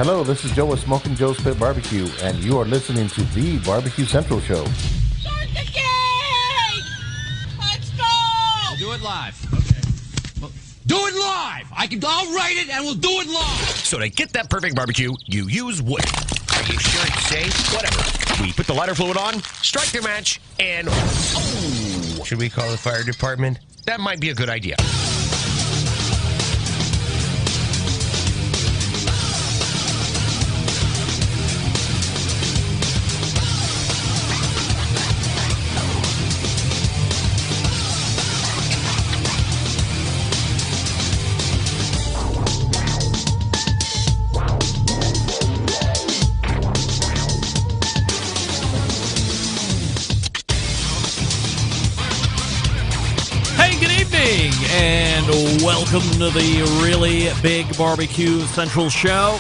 Hello, this is Joe with Smoking Joe's Pit Barbecue, and you are listening to the Barbecue Central Show. Start the game! Let's go! We'll do it live. Okay. Well, do it live! I'll write it and we'll do it live! So to get that perfect barbecue, you use wood. Are you sure it's safe? Whatever. We put the lighter fluid on, strike the match, and... Oh! Should we call the fire department? That might be a good idea. And welcome to the really big Barbecue Central Show.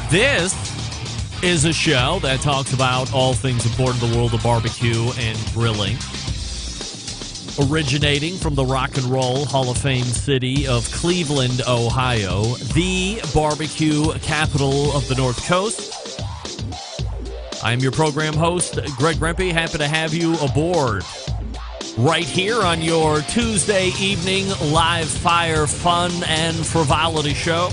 This is a show that talks about all things important in the world of barbecue and grilling. Originating from the Rock and Roll Hall of Fame city of Cleveland, Ohio, the barbecue capital of the North Coast. I'm your program host, Greg Rempe. Happy to have you aboard. Right here on your Tuesday evening live fire fun and frivolity show.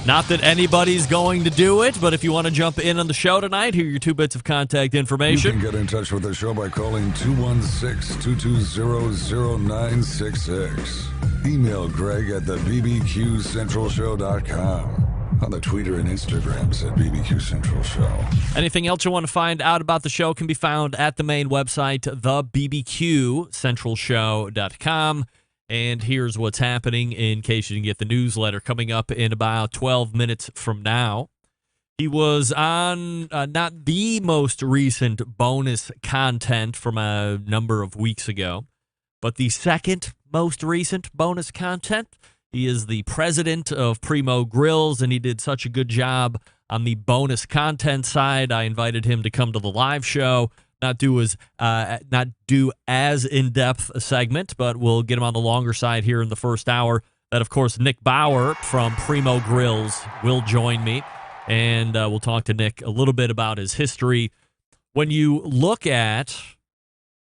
Not that anybody's going to do it, but if you want to jump in on the show tonight, here are your 2 bits of contact information. You can get in touch with the show by calling 216-220-0966. Email Greg at the BBQCentralShow.com. On the Twitter and Instagrams at BBQ Central Show. Anything else you want to find out about the show can be found at the main website, thebbqcentralshow.com. And here's what's happening in case you didn't get the newsletter coming up in about 12 minutes from now. He was on not the most recent bonus content from a number of weeks ago, but the second most recent bonus content. He is the president of Primo Grills, and he did such a good job on the bonus content side. I invited him to come to the live show, not do as in-depth a segment, but we'll get him on the longer side here in the first hour. That, of course, Nick Bauer from Primo Grills will join me, and we'll talk to Nick a little bit about his history. When you look at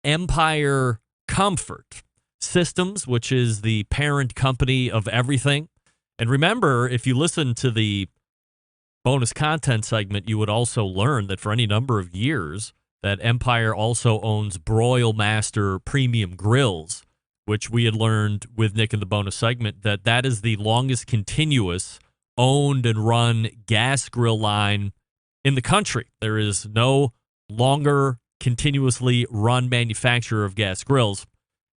Empire Comfort Systems, which is the parent company of everything. And remember, if you listen to the bonus content segment, you would also learn that for any number of years that Empire also owns Broil Master Premium Grills, which we had learned with Nick in the bonus segment, that is the longest continuous owned and run gas grill line in the country. There is no longer continuously run manufacturer of gas grills.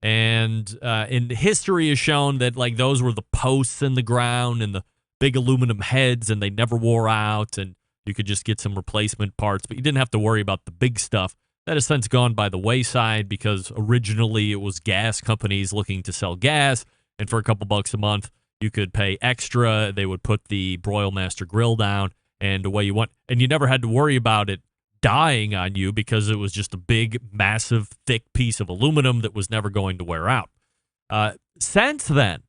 And in history has shown that like those were the posts in the ground and the big aluminum heads, and they never wore out, and you could just get some replacement parts, but you didn't have to worry about the big stuff. That has since gone by the wayside because originally it was gas companies looking to sell gas, and for a couple bucks a month you could pay extra. They would put the Broil Master grill down, and away you went, and you never had to worry about it dying on you because it was just a big, massive, thick piece of aluminum that was never going to wear out. Since then,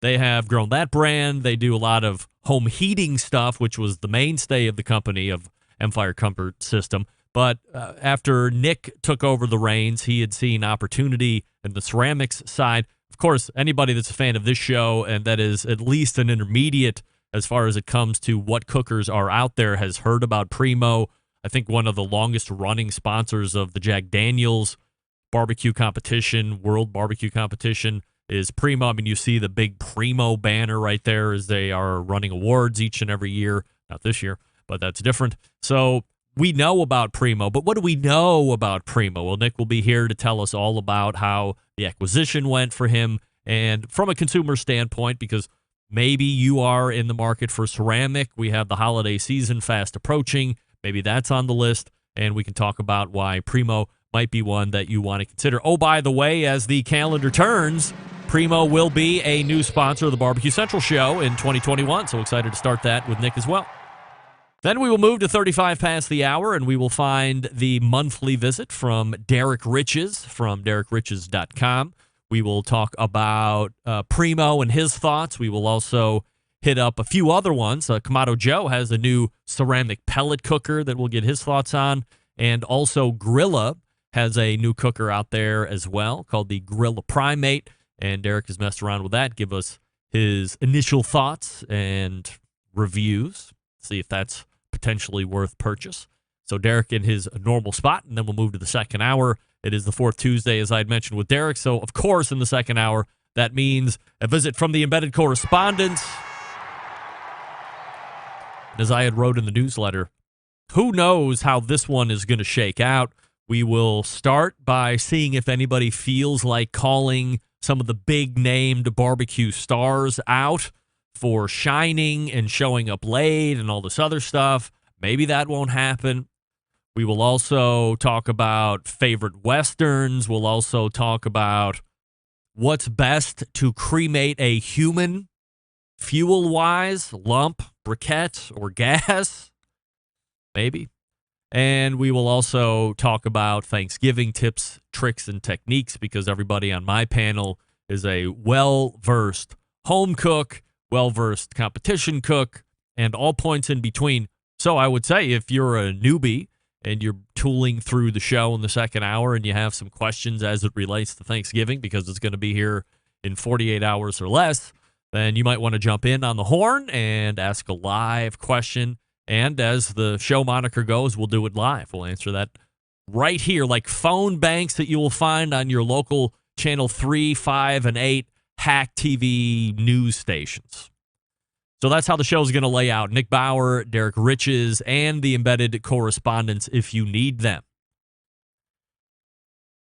they have grown that brand. They do a lot of home heating stuff, which was the mainstay of the company of Empire Comfort System. But after Nick took over the reins, he had seen opportunity in the ceramics side. Of course, anybody that's a fan of this show, and that is at least an intermediate as far as it comes to what cookers are out there, has heard about Primo. I think one of the longest running sponsors of the Jack Daniels barbecue competition, world barbecue competition, is Primo. I mean, you see the big Primo banner right there as they are running awards each and every year. Not this year, but that's different. So we know about Primo, but what do we know about Primo? Well, Nick will be here to tell us all about how the acquisition went for him, and from a consumer standpoint, because maybe you are in the market for ceramic. We have the holiday season fast approaching. Maybe that's on the list, and we can talk about why Primo might be one that you want to consider. Oh, by the way, as the calendar turns, Primo will be a new sponsor of the Barbecue Central Show in 2021, so excited to start that with Nick as well. Then we will move to 35 past the hour, and we will find the monthly visit from Derek Riches from DerekRiches.com. We will talk about Primo and his thoughts. We will also hit up a few other ones. Kamado Joe has a new ceramic pellet cooker that we'll get his thoughts on. And also Grilla has a new cooker out there as well called the Grilla Primate. And Derek has messed around with that. Give us his initial thoughts and reviews. See if that's potentially worth purchase. So Derek in his normal spot, and then we'll move to the second hour. It is the fourth Tuesday, as I had mentioned with Derek. So, of course, in the second hour, that means a visit from the embedded correspondents. As I had wrote in the newsletter, who knows how this one is going to shake out. We will start by seeing if anybody feels like calling some of the big-named barbecue stars out for shining and showing up late and all this other stuff. Maybe that won't happen. We will also talk about favorite Westerns. We'll also talk about what's best to cremate a human, fuel-wise, lump, briquette, or gas. Maybe. And we will also talk about Thanksgiving tips, tricks, and techniques because everybody on my panel is a well-versed home cook, well-versed competition cook, and all points in between. So I would say if you're a newbie and you're tooling through the show in the second hour and you have some questions as it relates to Thanksgiving because it's going to be here in 48 hours or less, then you might want to jump in on the horn and ask a live question. And as the show moniker goes, we'll do it live. We'll answer that right here, like phone banks that you will find on your local Channel 3, 5, and 8 hack TV news stations. So that's how the show is going to lay out. Nick Bauer, Derek Riches, and the embedded correspondents if you need them.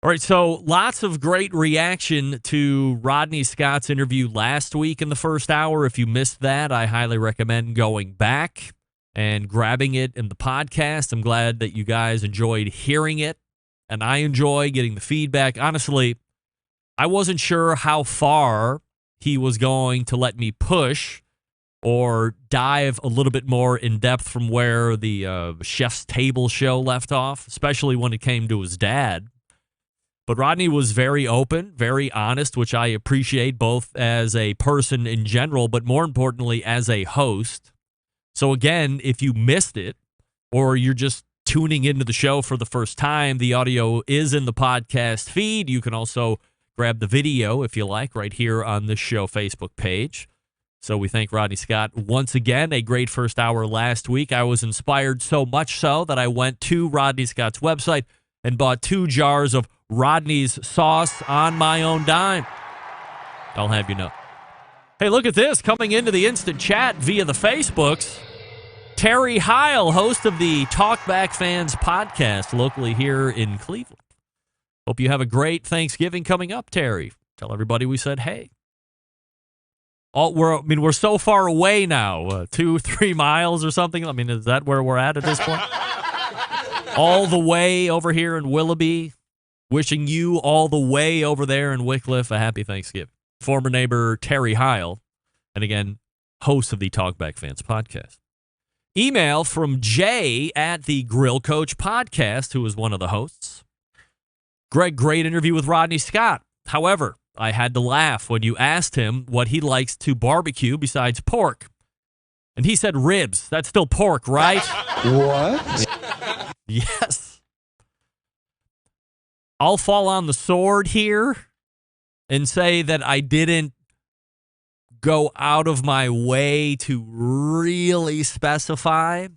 All right, so lots of great reaction to Rodney Scott's interview last week in the first hour. If you missed that, I highly recommend going back and grabbing it in the podcast. I'm glad that you guys enjoyed hearing it, and I enjoy getting the feedback. Honestly, I wasn't sure how far he was going to let me push or dive a little bit more in depth from where the Chef's Table show left off, especially when it came to his dad. But Rodney was very open, very honest, which I appreciate both as a person in general, but more importantly, as a host. So again, if you missed it or you're just tuning into the show for the first time, the audio is in the podcast feed. You can also grab the video, if you like, right here on this show Facebook page. So we thank Rodney Scott once again. A great first hour last week. I was inspired so much so that I went to Rodney Scott's website and bought 2 jars of Rodney's sauce on my own dime. I'll have you know. Hey, look at this. Coming into the instant chat via the Facebooks, Terry Heil, host of the Talkback Fans podcast locally here in Cleveland. Hope you have a great Thanksgiving coming up, Terry. Tell everybody we said hey. We're so far away now, 2-3 miles or something. I mean, is that where we're at this point? All the way over here in Willoughby. Wishing you all the way over there in Wycliffe a happy Thanksgiving. Former neighbor Terry Heil, and again, host of the Talkback Fans podcast. Email from Jay at the Grill Coach podcast, who is one of the hosts. Greg, great interview with Rodney Scott. However, I had to laugh when you asked him what he likes to barbecue besides pork. And he said ribs. That's still pork, right? What? Yes. I'll fall on the sword here and say that I didn't go out of my way to really specify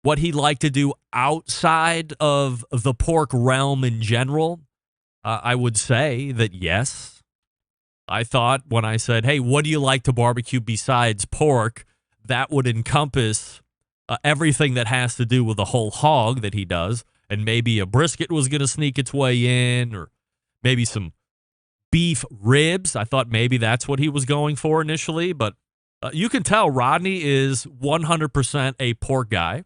what he'd like to do outside of the pork realm in general. I would say that yes. I thought when I said, hey, what do you like to barbecue besides pork? That would encompass everything that has to do with the whole hog that he does. And maybe a brisket was going to sneak its way in, or maybe some beef ribs. I thought maybe that's what he was going for initially. But you can tell Rodney is 100% a pork guy.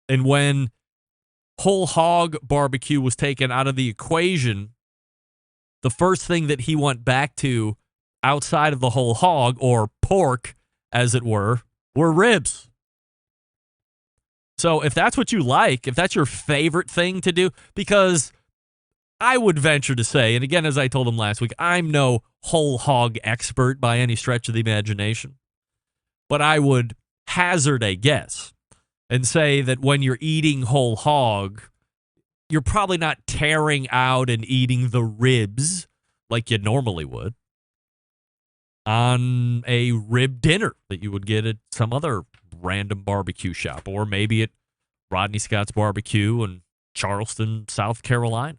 And when whole hog barbecue was taken out of the equation, the first thing that he went back to outside of the whole hog, or pork, as it were ribs. So if that's what you like, if that's your favorite thing to do, because I would venture to say, and again, as I told him last week, I'm no whole hog expert by any stretch of the imagination, but I would hazard a guess and say that when you're eating whole hog, you're probably not tearing out and eating the ribs like you normally would on a rib dinner that you would get at some other random barbecue shop, or maybe at Rodney Scott's Barbecue in Charleston, South Carolina.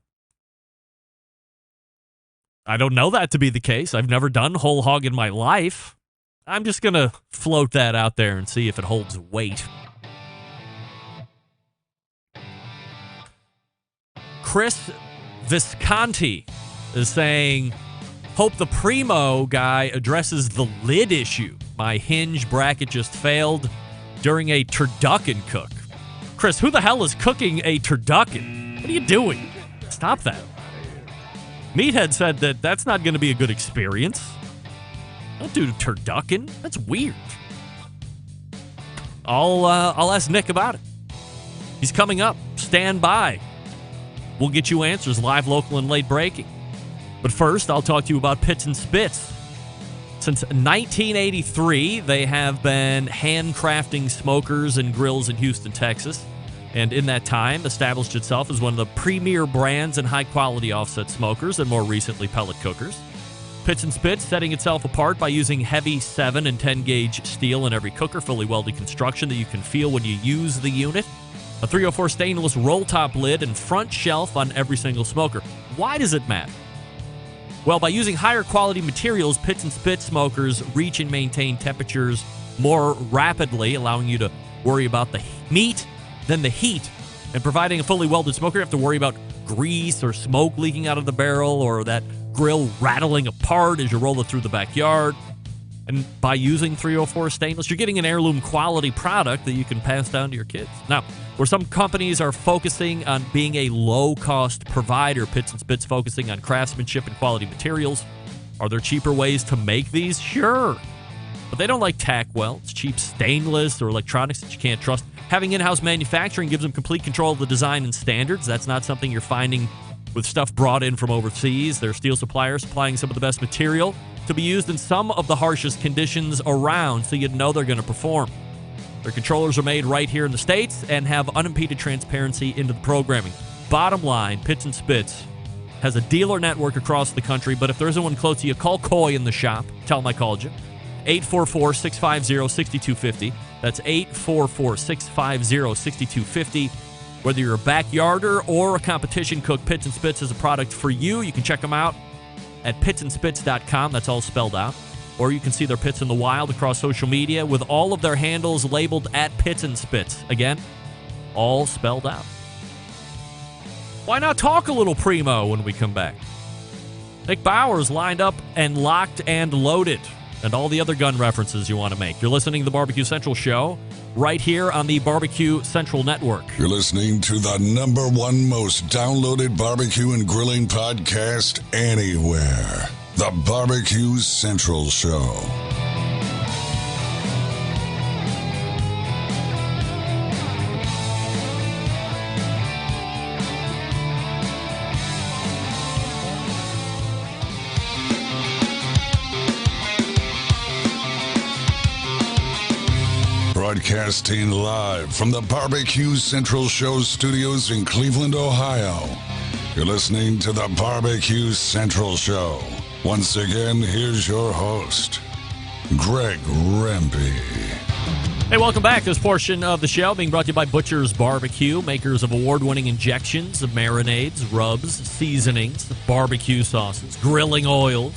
I don't know that to be the case. I've never done whole hog in my life. I'm just going to float that out there and see if it holds weight. Chris Visconti is saying, hope the Primo guy addresses the lid issue. My hinge bracket just failed during a turducken cook. Chris, who the hell is cooking a turducken? What are you doing? Stop that. Meathead said that that's not going to be a good experience. Don't do turducken. That's weird. I'll ask Nick about it. He's coming up. Stand by. We'll get you answers live, local, and late breaking. But first, I'll talk to you about Pits and Spits. Since 1983, they have been handcrafting smokers and grills in Houston, Texas. And in that time, established itself as one of the premier brands in high-quality offset smokers and more recently pellet cookers. Pits and Spits setting itself apart by using heavy 7 and 10-gauge steel in every cooker, fully welded construction that you can feel when you use the unit. A 304 stainless roll-top lid and front shelf on every single smoker. Why does it matter? Well, by using higher quality materials, Pits and Spits smokers reach and maintain temperatures more rapidly, allowing you to worry about the meat than the heat. And providing a fully welded smoker, you have to worry about grease or smoke leaking out of the barrel or that grill rattling apart as you roll it through the backyard. And by using 304 stainless, you're getting an heirloom quality product that you can pass down to your kids. Now, where some companies are focusing on being a low-cost provider, Pits and Spits focusing on craftsmanship and quality materials. Are there cheaper ways to make these? Sure. But they don't like tack welds, cheap stainless, or electronics that you can't trust. Having in-house manufacturing gives them complete control of the design and standards. That's not something you're finding with stuff brought in from overseas. Their steel suppliers supplying some of the best material to be used in some of the harshest conditions around, so you know they're going to perform. Their controllers are made right here in the States and have unimpeded transparency into the programming. Bottom line, Pits and Spits has a dealer network across the country, but if there isn't one close to you, call Coy in the shop. Tell them I called you. 844-650-6250. That's 844-650-6250. Whether you're a backyarder or a competition cook, Pits and Spits is a product for you. You can check them out at pitsandspits.com. That's all spelled out. Or you can see their pits in the wild across social media with all of their handles labeled at Pits and Spits. Again, all spelled out. Why not talk a little Primo when we come back? Nick Bauer's lined up and locked and loaded, and all the other gun references you want to make. You're listening to the Barbecue Central Show right here on the Barbecue Central Network. You're listening to the #1 most downloaded barbecue and grilling podcast anywhere. The Barbecue Central Show. Broadcasting live from the Barbecue Central Show studios in Cleveland, Ohio. You're listening to the Barbecue Central Show. Once again, here's your host, Greg Rempe. Hey, welcome back. This portion of the show being brought to you by Butcher's Barbecue, makers of award-winning injections of marinades, rubs, seasonings, barbecue sauces, grilling oils.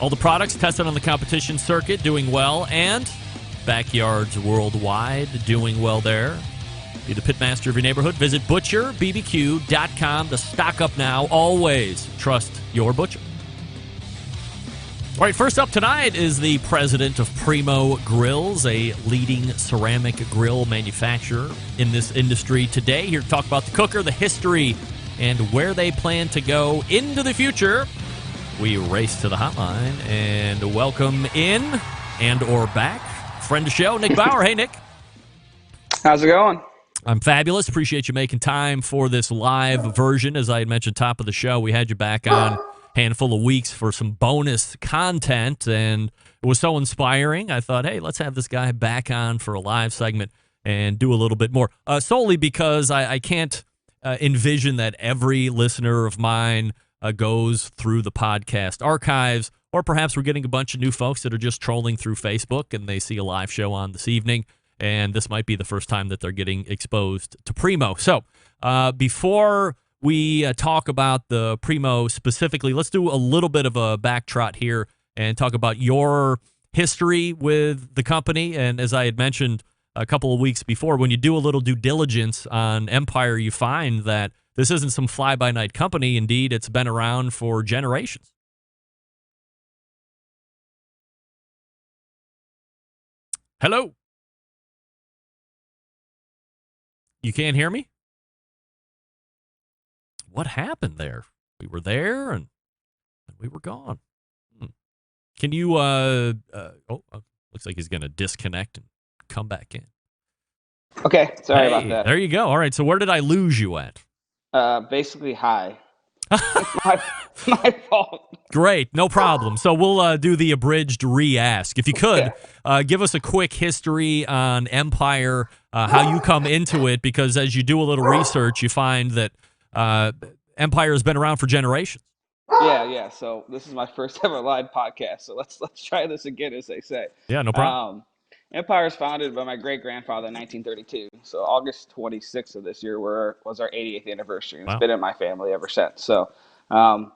All the products tested on the competition circuit, doing well, and backyards worldwide, doing well there. Be the pitmaster of your neighborhood. Visit butcherbbq.com to stock up now. Always trust your butcher. All right, first up tonight is the president of Primo Grills, a leading ceramic grill manufacturer in this industry today. Here to talk about the cooker, the history, and where they plan to go into the future. We race to the hotline and welcome in and or back friend of the show, Nick Bauer. Hey, Nick. How's it going? I'm fabulous. Appreciate you making time for this live version. As I had mentioned top of the show, we had you back on a handful of weeks for some bonus content, and it was so inspiring. I thought, hey, let's have this guy back on for a live segment and do a little bit more, solely because I can't envision that every listener of mine goes through the podcast archives, or perhaps we're getting a bunch of new folks that are just trolling through Facebook and they see a live show on this evening, and this might be the first time that they're getting exposed to Primo. So before we talk about the Primo specifically, let's do a little bit of a backtrot here and talk about your history with the company. And as I had mentioned a couple of weeks before, when you do a little due diligence on Empire, you find that this isn't some fly-by-night company. Indeed, it's been around for generations. Hello? You can't hear me? What happened there? We were there and we were gone. Can you, looks like he's going to disconnect and come back in. Okay, sorry about that. There you go. All right, so where did I lose you at? Basically, hi. my fault. Great, no problem. So we'll do the abridged re-ask. If you could, give us a quick history on Empire, how you come into it, because as you do a little research, you find that Empire has been around for generations. Yeah. So this is my first ever live podcast. So let's try this again, as they say. Yeah, no problem. Empire was founded by my great-grandfather in 1932. So August 26th of this year was our 88th anniversary. It's been in my family ever since. So I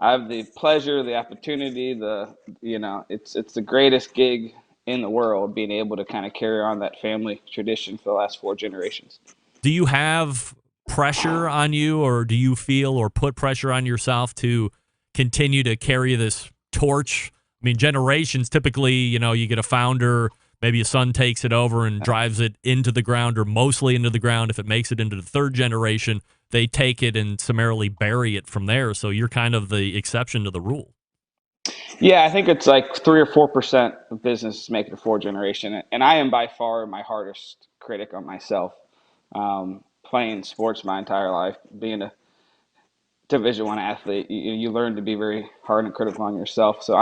have the pleasure, the opportunity, it's the greatest gig in the world, being able to kind of carry on that family tradition for the last 4 generations. Do you have pressure on you, or do you feel or put pressure on yourself to continue to carry this torch? I mean, generations, typically, you get a founder, maybe a son takes it over and drives it into the ground, or mostly into the ground. If it makes it into the 3rd generation, they take it and summarily bury it from there. So you're kind of the exception to the rule. Yeah, I think it's like 3 or 4% of businesses make it a 4th generation. And I am by far my hardest critic on myself. Playing sports my entire life, being a Division I athlete, you learn to be very hard and critical on yourself. So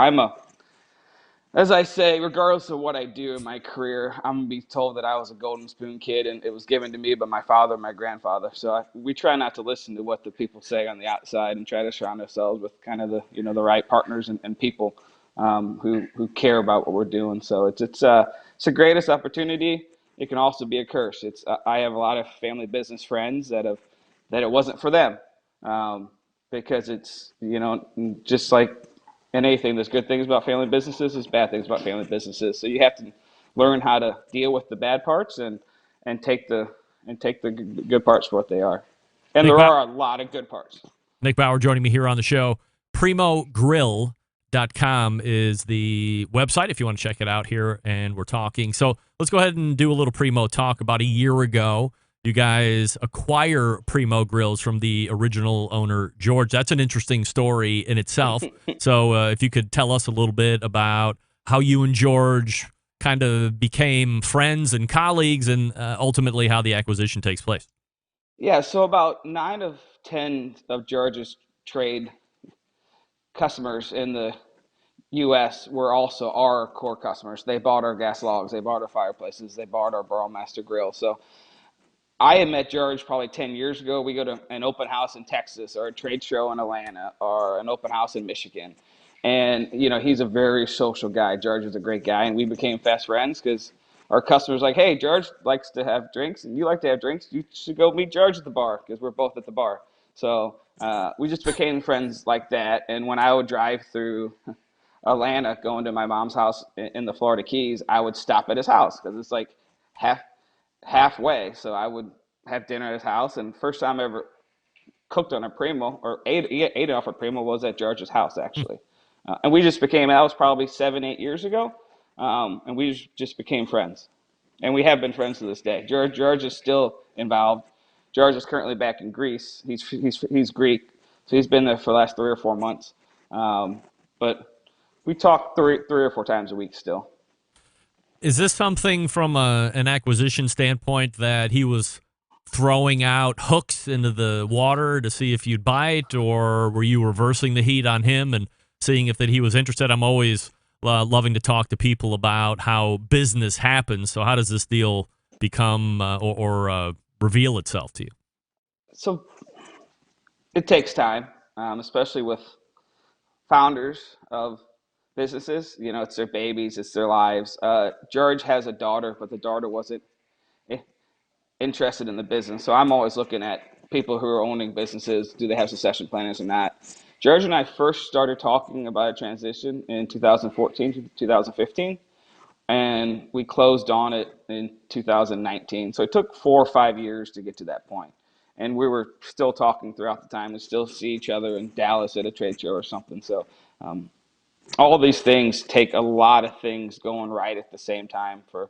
as I say, regardless of what I do in my career, I'm going to be told that I was a golden spoon kid, and it was given to me by my father and my grandfather. So we try not to listen to what the people say on the outside, and try to surround ourselves with kind of the right partners and people who care about what we're doing. So it's the greatest opportunity. It can also be a curse. I have a lot of family business friends that it wasn't for them, because it's just like in anything, there's good things about family businesses, there's bad things about family businesses. So you have to learn how to deal with the bad parts and take the good parts for what they are. And there are a lot of good parts. Nick Bauer joining me here on the show. PrimoGrill.com is the website if you want to check it out here, and we're talking. So let's go ahead and do a little Primo talk. About a year ago, you guys acquire Primo Grills from the original owner, George. That's an interesting story in itself. So if you could tell us a little bit about how you and George kind of became friends and colleagues, and ultimately how the acquisition takes place. Yeah, so about 9 of 10 of George's trade customers in the U.S. were also our core customers. They bought our gas logs, they bought our fireplaces, they bought our Burlmaster grill. So I had met George probably 10 years ago. We go to an open house in Texas, or a trade show in Atlanta, or an open house in Michigan. And, he's a very social guy. George is a great guy, and we became fast friends because our customers like, hey, George likes to have drinks, and you like to have drinks. You should go meet George at the bar, because we're both at the bar. So we just became friends like that. And when I would drive through Atlanta going to my mom's house in the Florida Keys, I would stop at his house because it's like halfway. So I would have dinner at his house. And first time I ever cooked on a Primo or ate off a Primo was at George's house, actually. And we just became, that was probably 7-8 years ago. And we just became friends. And we have been friends to this day. George is still involved. George is currently back in Greece. He's Greek, so he's been there for the last 3 or 4 months. But we talk three or four times a week still. Is this something from an acquisition standpoint that he was throwing out hooks into the water to see if you'd bite, or were you reversing the heat on him and seeing if that he was interested? I'm always loving to talk to people about how business happens. So how does this deal become or reveal itself to you? So it takes time, especially with founders of businesses. You know, it's their babies, it's their lives. George has a daughter, but the daughter wasn't interested in the business. So I'm always looking at people who are owning businesses. Do they have succession planners or not? George and I first started talking about a transition in 2014 to 2015, and we closed on it in 2019. So it took 4 or 5 years to get to that point. And we were still talking throughout the time and still see each other in Dallas at a trade show or something. So all these things take a lot of things going right at the same time for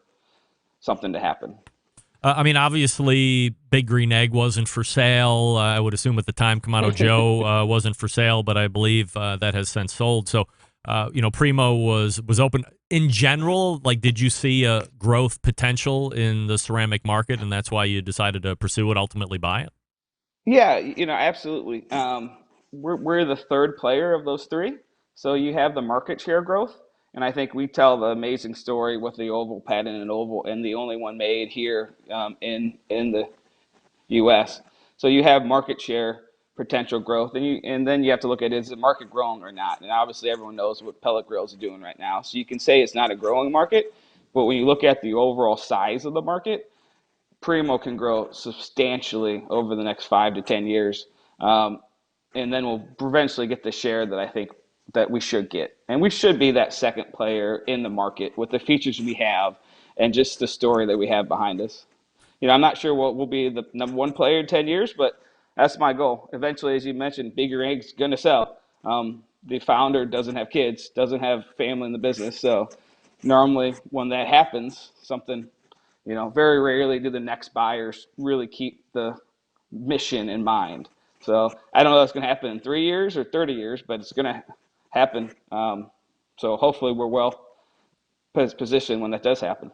something to happen. I mean, obviously, Big Green Egg wasn't for sale. I would assume at the time Kamado Joe wasn't for sale, but I believe that has since sold. So, Primo was open. In general, like, did you see a growth potential in the ceramic market, and that's why you decided to pursue it, ultimately buy it? Yeah, absolutely. We're the third player of those three. So you have the market share growth. And I think we tell the amazing story with the oval patent and oval, and the only one made here in the U.S. So you have market share potential growth, and then you have to look at, is the market growing or not? And obviously everyone knows what pellet grills are doing right now. So you can say it's not a growing market, but when you look at the overall size of the market, Primo can grow substantially over the next 5 to 10 years, and then we'll eventually get the share that I think that we should get. And we should be that second player in the market with the features we have and just the story that we have behind us. I'm not sure what will be the number one player in 10 years, but that's my goal. Eventually, as you mentioned, Bigger Egg's going to sell. The founder doesn't have kids, doesn't have family in the business. So normally when that happens, something, very rarely do the next buyers really keep the mission in mind. So I don't know if that's going to happen in 3 years or 30 years, but it's going to happen. So hopefully we're well positioned when that does happen.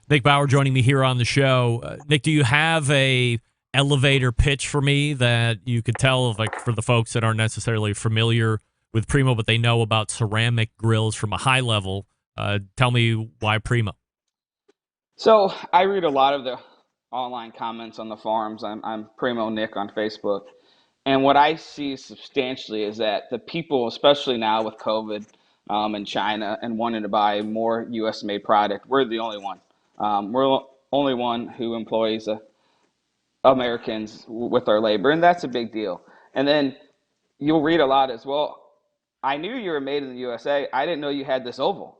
Nick Bauer joining me here on the show. Nick, do you have a elevator pitch for me that you could tell, like, for the folks that aren't necessarily familiar with Primo, but they know about ceramic grills from a high level? Tell me why Primo. So I read a lot of the online comments on the forums. I'm Primo Nick on Facebook. And what I see substantially is that the people, especially now with COVID in China and wanting to buy more U.S.-made product, we're the only one. We're the only one who employs Americans with our labor, and that's a big deal. And then you'll read a lot as well. I knew you were made in the USA. I didn't know you had this oval.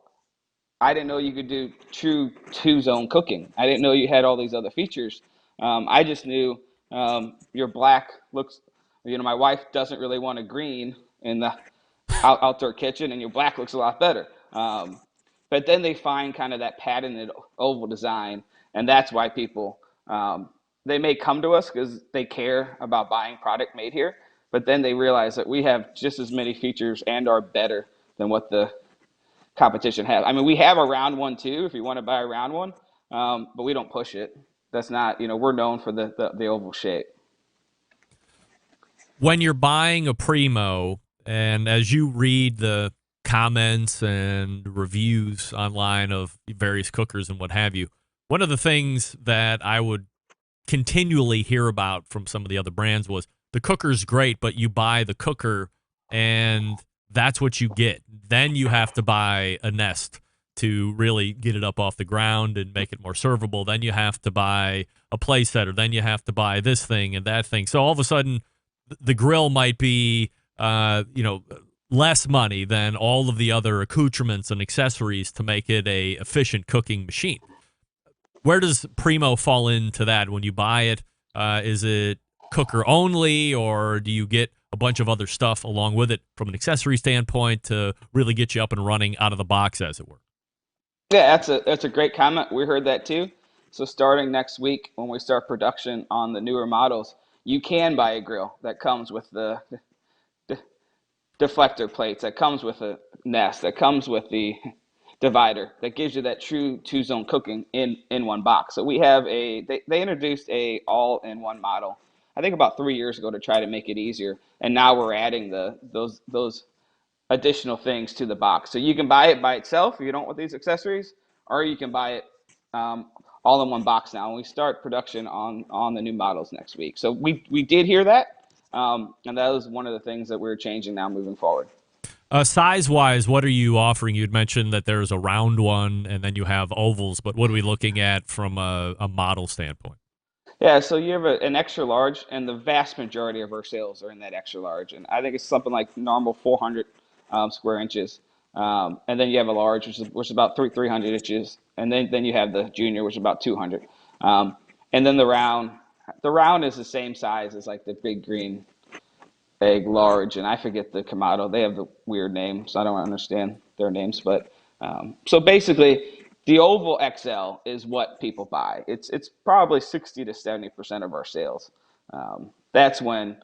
I didn't know you could do true two-zone cooking. I didn't know you had all these other features. I just knew your black looks. My wife doesn't really want a green in the outdoor kitchen, and your black looks a lot better. But then they find kind of that patented oval design, and that's why people, they may come to us because they care about buying product made here, but then they realize that we have just as many features and are better than what the competition has. I mean, we have a round one too, if you want to buy a round one, but we don't push it. That's not, we're known for the oval shape. When you're buying a Primo, and as you read the comments and reviews online of various cookers and what have you, one of the things that I would continually hear about from some of the other brands was the cooker's great, but you buy the cooker and that's what you get. Then you have to buy a nest to really get it up off the ground and make it more servable. Then you have to buy a play setter. Then you have to buy this thing and that thing. So all of a sudden, the grill might be, less money than all of the other accoutrements and accessories to make it a efficient cooking machine. Where does Primo fall into that when you buy it? Is it cooker only, or do you get a bunch of other stuff along with it from an accessory standpoint to really get you up and running out of the box, as it were? Yeah, that's a great comment. We heard that too. So starting next week, when we start production on the newer models, you can buy a grill that comes with the deflector plates, that comes with a nest, that comes with the divider that gives you that true 2-zone cooking in one box. So we have they introduced a all-in-one model, I think about 3 years ago, to try to make it easier. And now we're adding those additional things to the box. So you can buy it by itself if you don't want these accessories, or you can buy it all in one box now. And we start production on the new models next week. So we did hear that, and that was one of the things that we're changing now moving forward. Size-wise, what are you offering? You'd mentioned that there's a round one, and then you have ovals, but what are we looking at from a model standpoint? Yeah, so you have an extra large, and the vast majority of our sales are in that extra large. And I think it's something like normal 400 square inches. And then you have a large, which is about 300 inches. And then you have the junior, which is about 200. And then the round is the same size as like the big green egg large. And I forget the Kamado. They have the weird name, so I don't understand their names. But so basically, the oval XL is what people buy. It's probably 60 to 70% of our sales. That's when,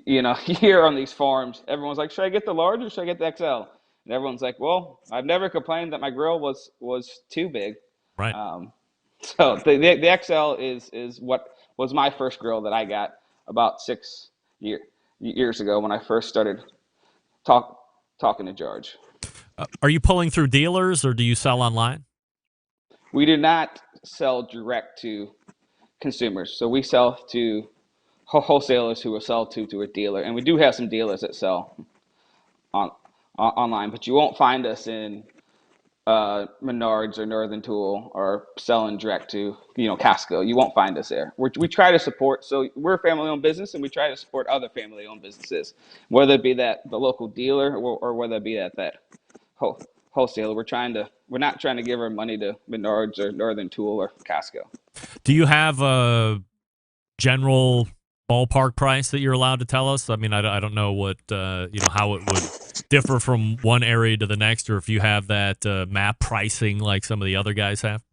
here on these forums, everyone's like, should I get the large or should I get the XL? And everyone's like, well, I've never complained that my grill was too big. Right. So the XL is what was my first grill that I got about 6 years ago when I first started talking to George. Are you pulling through dealers or do you sell online? We do not sell direct to consumers. So we sell to wholesalers who will sell to a dealer. And we do have some dealers that sell online, but you won't find us in Menards or Northern Tool or selling direct to, Costco. You won't find us there. We try to support, so we're a family-owned business, and we try to support other family-owned businesses, whether it be the local dealer or whether it be that wholesaler. We're not trying to give our money to Menards or Northern Tool or Costco. Do you have a general ballpark price that you're allowed to tell us? I mean, I don't know what how it would differ from one area to the next, or if you have that map pricing like some of the other guys have.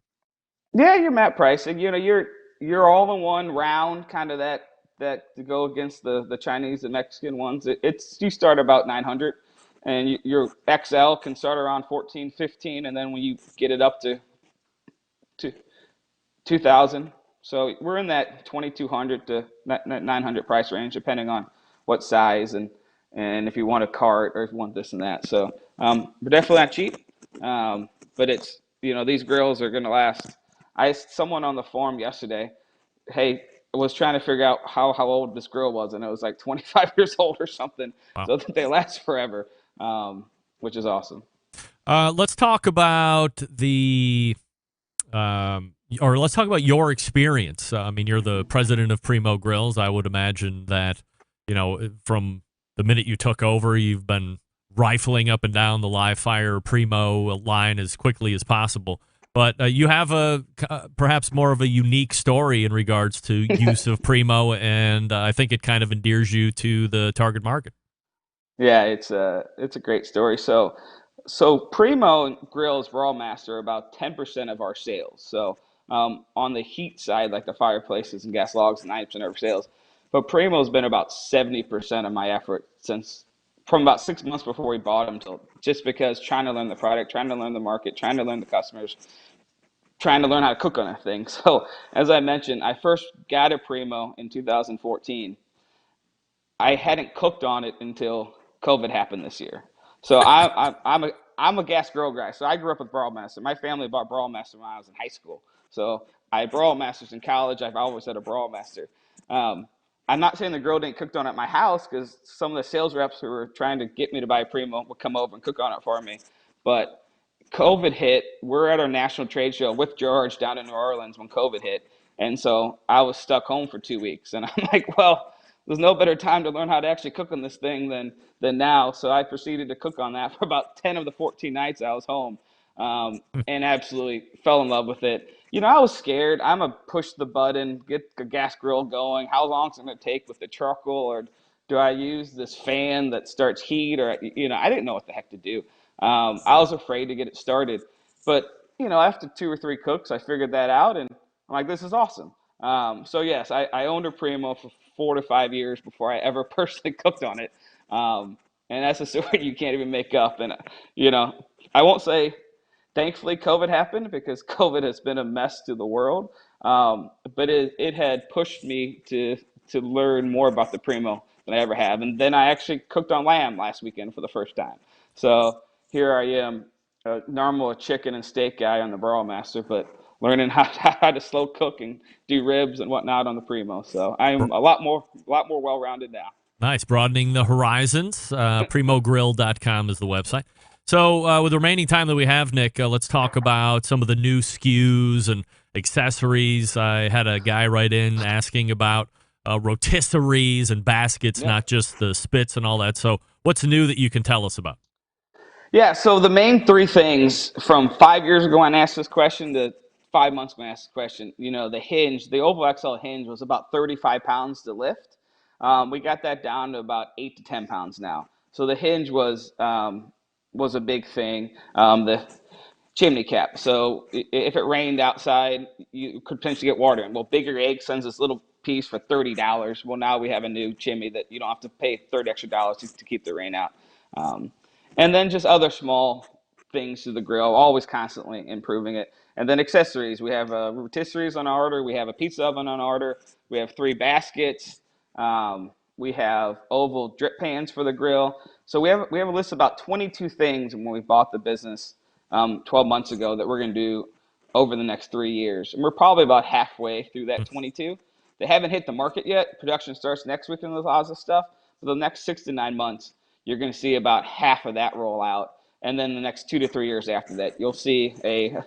Yeah, your map pricing. You're all in one round, kind of that to go against the Chinese and Mexican ones. You start about 900. And your XL can start around 14, 15, and then when you get it up to 2,000. So we're in that 2,200 to 900 price range, depending on what size and if you want a cart or if you want this and that. So we're definitely not cheap, but it's these grills are going to last. I asked someone on the forum yesterday, hey, I was trying to figure out how old this grill was, and it was like 25 years old or something. Wow. So that they last forever. Which is awesome. Let's talk about let's talk about your experience. I mean, you're the president of Primo Grills. I would imagine that, from the minute you took over, you've been rifling up and down the live fire Primo line as quickly as possible. But you have perhaps more of a unique story in regards to use of Primo, and I think it kind of endears you to the target market. Yeah, it's a great story. So Primo grills Raw Master about 10% of our sales. So on the heat side, like the fireplaces and gas logs, 9% of our sales. But Primo's been about 70% of my effort from about 6 months before we bought them, just because trying to learn the product, trying to learn the market, trying to learn the customers, trying to learn how to cook on a thing. So as I mentioned, I first got a Primo in 2014. I hadn't cooked on it until COVID happened this year. So I'm a gas grill guy. So I grew up with Brawlmaster. My family bought Brawlmaster when I was in high school. So I had Brawlmasters in college. I've always had a Brawlmaster. I'm not saying the grill didn't cook on it at my house, because some of the sales reps who were trying to get me to buy Primo would come over and cook on it for me. But COVID hit. We're at our national trade show with George down in New Orleans when COVID hit. And so I was stuck home for 2 weeks. And I'm like, well, there's no better time to learn how to actually cook on this thing than now. So I proceeded to cook on that for about 10 of the 14 nights I was home, and absolutely fell in love with it. I was scared. I'm a push the button, get the gas grill going. How long is it going to take with the charcoal, or do I use this fan that starts heat? Or I didn't know what the heck to do. I was afraid to get it started. But after 2 or 3 cooks, I figured that out, and I'm like, this is awesome. So yes, I owned a Primo for 4 to 5 years before I ever personally cooked on it. And that's a story you can't even make up. And, I won't say thankfully COVID happened because COVID has been a mess to the world. But it had pushed me to learn more about the Primo than I ever have. And then I actually cooked on lamb last weekend for the first time. So here I am, a normal chicken and steak guy on the Burrow Master, but learning how to slow cook and do ribs and whatnot on the Primo. So I'm a lot more well-rounded now. Nice. Broadening the horizons. Primogrill.com is the website. So with the remaining time that we have, Nick, let's talk about some of the new SKUs and accessories. I had a guy write in asking about rotisseries and baskets, not just the spits and all that. So what's new that you can tell us about? Yeah, so the main three things from 5 years ago when I asked this question to 5 months ago when I asked this question, the hinge, the Oval XL hinge was about 35 pounds to lift. We got that down to about 8 to 10 pounds now. So the hinge was a big thing. The chimney cap. So if it rained outside, you could potentially get water in. Well, Bigger Egg sends this little piece for $30. Well, now we have a new chimney that you don't have to pay $30 extra to keep the rain out. And then just other small things to the grill, always constantly improving it. And then accessories. We have rotisseries on order. We have a pizza oven on order. We have 3 baskets. We have oval drip pans for the grill. So we have a list of about 22 things when we bought the business 12 months ago that we're going to do over the next 3 years. And we're probably about halfway through that 22. They haven't hit the market yet. Production starts next week in the Plaza stuff. For the next 6 to 9 months, you're going to see about half of that roll out. And then the next 2 to 3 years after that, you'll see a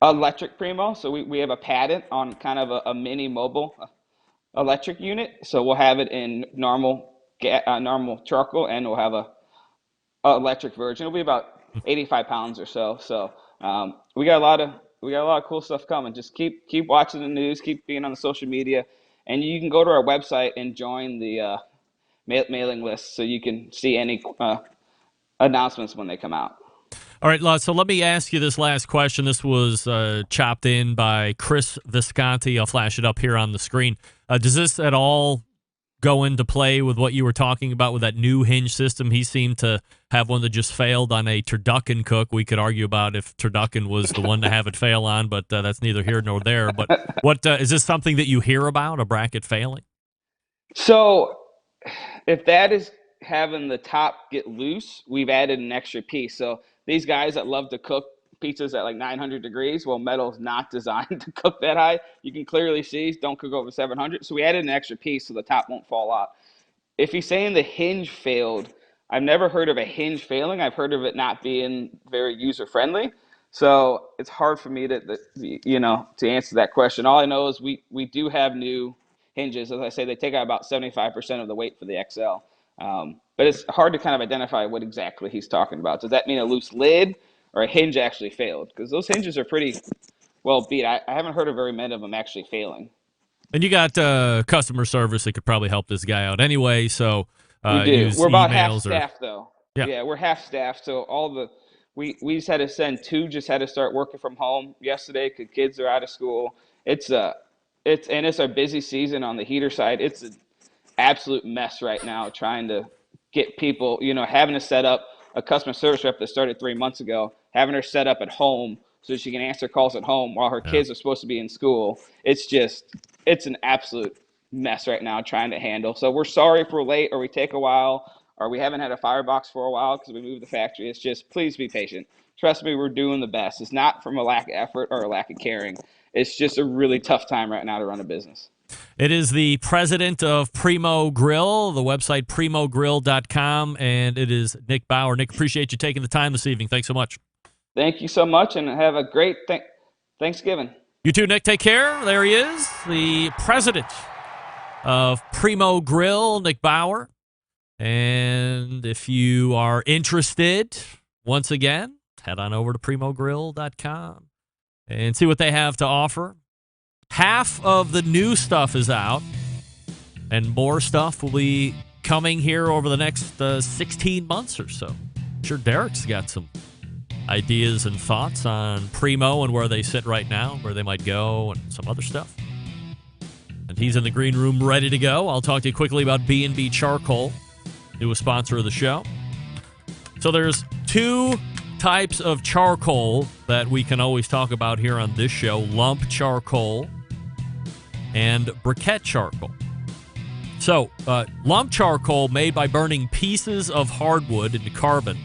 electric Primo. So we have a patent on kind of a mini mobile electric unit. So we'll have it in normal charcoal, and we'll have a electric version. It'll be about 85 pounds or so. So we got a lot of cool stuff coming. Just keep watching the news, keep being on the social media, and you can go to our website and join the mailing list so you can see any announcements when they come out. All right, so let me ask you this last question. This was chopped in by Chris Visconti. I'll flash it up here on the screen. Does this at all go into play with what you were talking about with that new hinge system? He seemed to have one that just failed on a turducken cook. We could argue about if turducken was the one to have it fail on, but that's neither here nor there. But what is this something that you hear about, a bracket failing? So if that is having the top get loose, we've added an extra piece. So these guys that love to cook pizzas at like 900 degrees, well, metal is not designed to cook that high. You can clearly see, don't cook over 700. So we added an extra piece so the top won't fall out. If he's saying the hinge failed, I've never heard of a hinge failing. I've heard of it not being very user-friendly. So it's hard for me to answer that question. All I know is we do have new hinges. As I say, they take out about 75% of the weight for the XL. But it's hard to kind of identify what exactly he's talking about. Does that mean a loose lid or a hinge actually failed? Because those hinges are pretty well beat. I haven't heard of very many of them actually failing. And you got customer service that could probably help this guy out anyway. So we do. We're about half staff though. Yeah, we're half staff. So we just had to send 2. Just had to start working from home yesterday because kids are out of school. It's our busy season on the heater side. It's an absolute mess right now trying to get people, having to set up a customer service rep that started 3 months ago, having her set up at home so she can answer calls at home while her kids are supposed to be in school. It's an absolute mess right now trying to handle. So we're sorry if we're late or we take a while or we haven't had a firebox for a while because we moved the factory. It's just, please be patient. Trust me, we're doing the best. It's not from a lack of effort or a lack of caring. It's just a really tough time right now to run a business. It is the president of Primo Grill, the website primogrill.com, and it is Nick Bauer. Nick, appreciate you taking the time this evening. Thanks so much. Thank you so much, and have a great Thanksgiving. You too, Nick. Take care. There he is, the president of Primo Grill, Nick Bauer. And if you are interested, once again, head on over to primogrill.com and see what they have to offer. Half of the new stuff is out, and more stuff will be coming here over the next 16 months or so. I'm sure Derek's got some ideas and thoughts on Primo and where they sit right now, where they might go, and some other stuff. And he's in the green room ready to go. I'll talk to you quickly about B&B Charcoal, newest sponsor of the show. So there's 2 types of charcoal that we can always talk about here on this show: lump charcoal and briquette charcoal. So, lump charcoal made by burning pieces of hardwood into carbon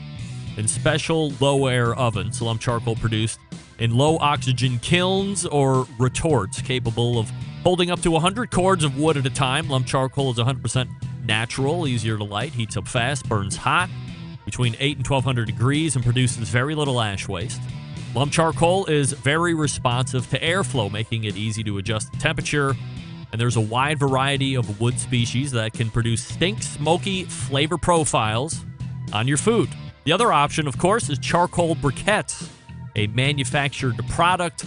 in special low-air ovens. Lump charcoal produced in low-oxygen kilns or retorts capable of holding up to 100 cords of wood at a time. Lump charcoal is 100% natural, easier to light, heats up fast, burns hot, between 8 and 1200 degrees, and produces very little ash waste. Lump charcoal is very responsive to airflow, making it easy to adjust the temperature. And there's a wide variety of wood species that can produce stink, smoky flavor profiles on your food. The other option, of course, is charcoal briquettes, a manufactured product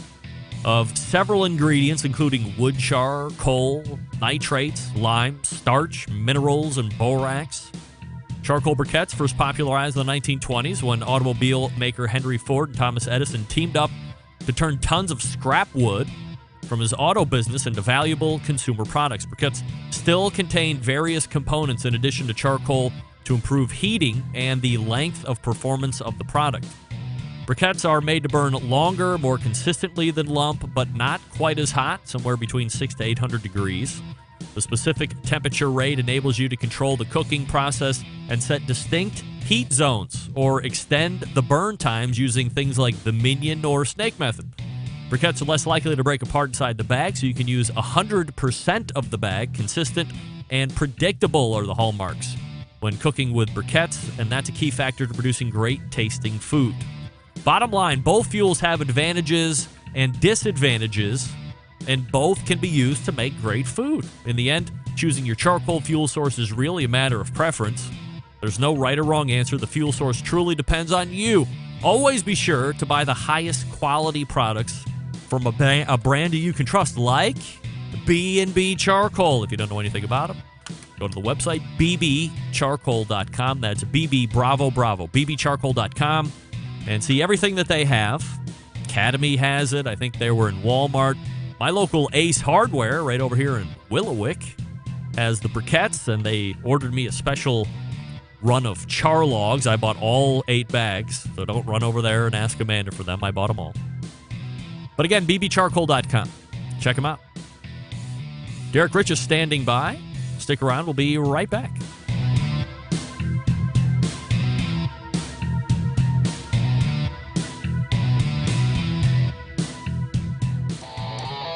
of several ingredients, including wood char, coal, nitrates, lime, starch, minerals, and borax. Charcoal briquettes first popularized in the 1920s when automobile maker Henry Ford and Thomas Edison teamed up to turn tons of scrap wood from his auto business into valuable consumer products. Briquettes still contain various components in addition to charcoal to improve heating and the length of performance of the product. Briquettes are made to burn longer, more consistently than lump, but not quite as hot, somewhere between 600 to 800 degrees. The specific temperature rate enables you to control the cooking process and set distinct heat zones or extend the burn times using things like the minion or snake method. Briquettes are less likely to break apart inside the bag, so you can use 100% of the bag. Consistent and predictable are the hallmarks when cooking with briquettes, and that's a key factor to producing great tasting food. Bottom line, both fuels have advantages and disadvantages, and both can be used to make great food. In the end, choosing your charcoal fuel source is really a matter of preference. There's no right or wrong answer. The fuel source truly depends on you. Always be sure to buy the highest quality products from a brand you can trust, like B&B Charcoal. If you don't know anything about them, go to the website, bbcharcoal.com. That's BB Bravo Bravo, bbcharcoal.com, and see everything that they have. Academy has it. I think they were in Walmart. My local Ace Hardware, right over here in Willowick, has the briquettes, and they ordered me a special run of char logs. I bought all 8 bags, so don't run over there and ask Amanda for them. I bought them all. But again, bbcharcoal.com. Check them out. Derek Rich is standing by. Stick around. We'll be right back.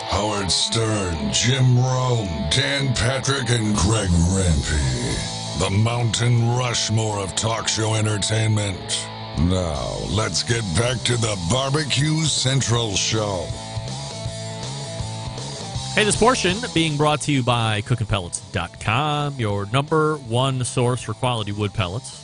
Howard Stern, Jim Rome, Dan Patrick, and Greg Rempe. The Mountain Rushmore of talk show entertainment. Now, let's get back to the Barbecue Central Show. Hey, this portion being brought to you by cookandpellets.com, your number one source for quality wood pellets.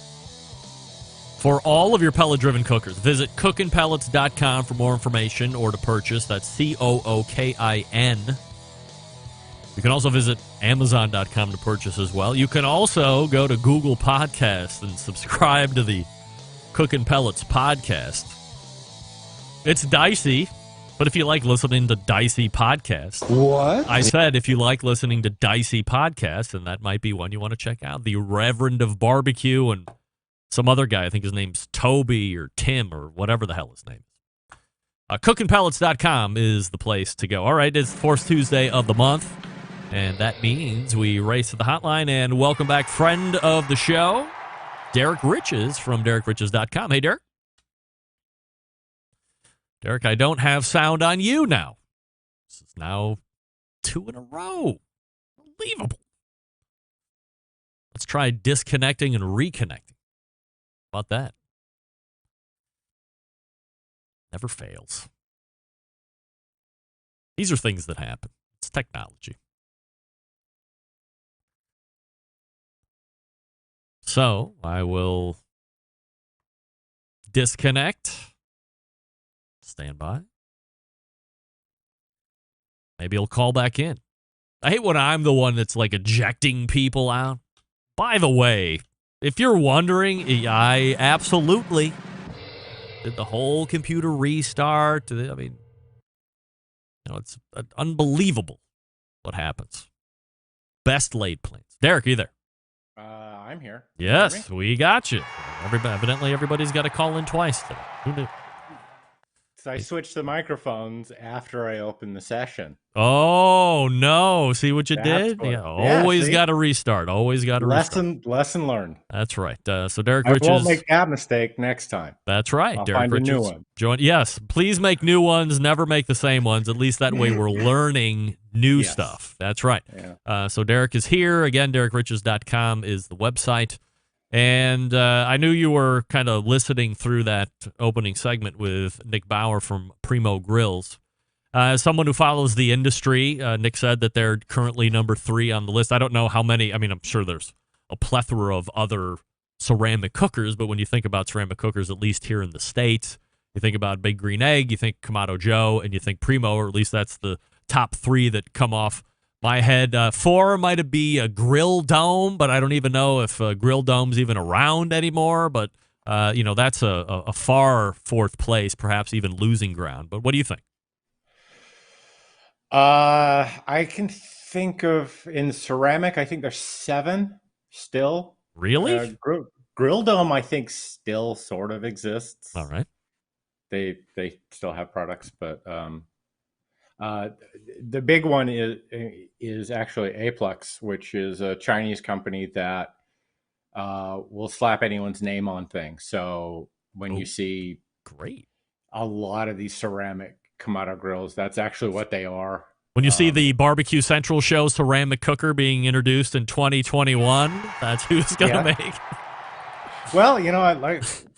For all of your pellet-driven cookers, visit cookandpellets.com for more information or to purchase. That's COOKIN. You can also visit Amazon.com to purchase as well. You can also go to Google Podcasts and subscribe to the Cookin' Pellets podcast. It's dicey, but if you like listening to dicey podcasts. What? I said if you like listening to dicey podcasts, then that might be one you want to check out. The Reverend of Barbecue and some other guy, I think his name's Toby or Tim or whatever the hell his name is. Cookandpellets.com is the place to go. All right, it's the fourth Tuesday of the month, and that means we race to the hotline and welcome back friend of the show, Derek Riches from DerekRiches.com. Hey, Derek. Derek, I don't have sound on you now. This is now 2 in a row. Unbelievable. Let's try disconnecting and reconnecting. How about that? Never fails. These are things that happen. It's technology. So I will disconnect. Stand by. Maybe he'll call back in. I hate when I'm the one that's like ejecting people out. By the way, if you're wondering, I absolutely did the whole computer restart. I mean, it's unbelievable what happens. Best laid plans. Derek, are you there? I'm here. Yes, we got you. Evidently, everybody's got to call in twice today. Who knew? So I switched the microphones after I opened the session. Oh, no. See what you did? What, Yeah, always got to restart. Always got to restart. Lesson learned. That's right. So Derek I Riches. won't make that mistake next time. That's right. I'll Derek find Riches. a new one. Yes, please make new ones. Never make the same ones. At least that way we're learning new stuff. That's right. Yeah. So Derek is here. Again, DerekRiches.com is the website. And I knew you were kind of listening through that opening segment with Nick Bauer from Primo Grills. As someone who follows the industry, Nick said that they're currently number 3 on the list. I don't know how many. I mean, I'm sure there's a plethora of other ceramic cookers, but when you think about ceramic cookers, at least here in the States, you think about Big Green Egg, you think Kamado Joe, and you think Primo, or at least that's the top 3 that come off my head. 4 might be a Grill Dome, but I don't even know if Grill Dome's even around anymore. But, that's a far 4th place, perhaps even losing ground. But what do you think? I can think of, in ceramic, I think there's 7 still. Really? Grill Dome, I think, still sort of exists. All right. They still have products, but the big one is actually Aplex, which is a Chinese company that will slap anyone's name on things. So when you see a lot of these ceramic Kamado grills, that's actually what they are. When you see the Barbecue Central show ceramic cooker being introduced in 2021, that's who's going to make. Well,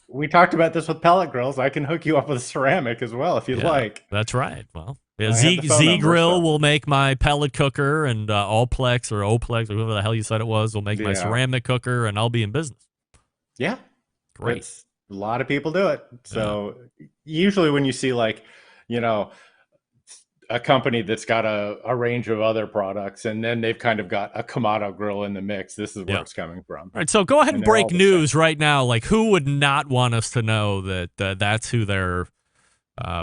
we talked about this with pellet grills. I can hook you up with a ceramic as well if you'd like. That's right. Well, Z Grill will make my pellet cooker, and Allplex or Oplex or whatever the hell you said it was will make my ceramic cooker, and I'll be in business. Yeah. Great. A lot of people do it. So usually when you see a company that's got a range of other products, and then they've kind of got a Kamado grill in the mix, this is where it's coming from. All right, so go ahead and break news right now. Like, who would not want us to know that that's who their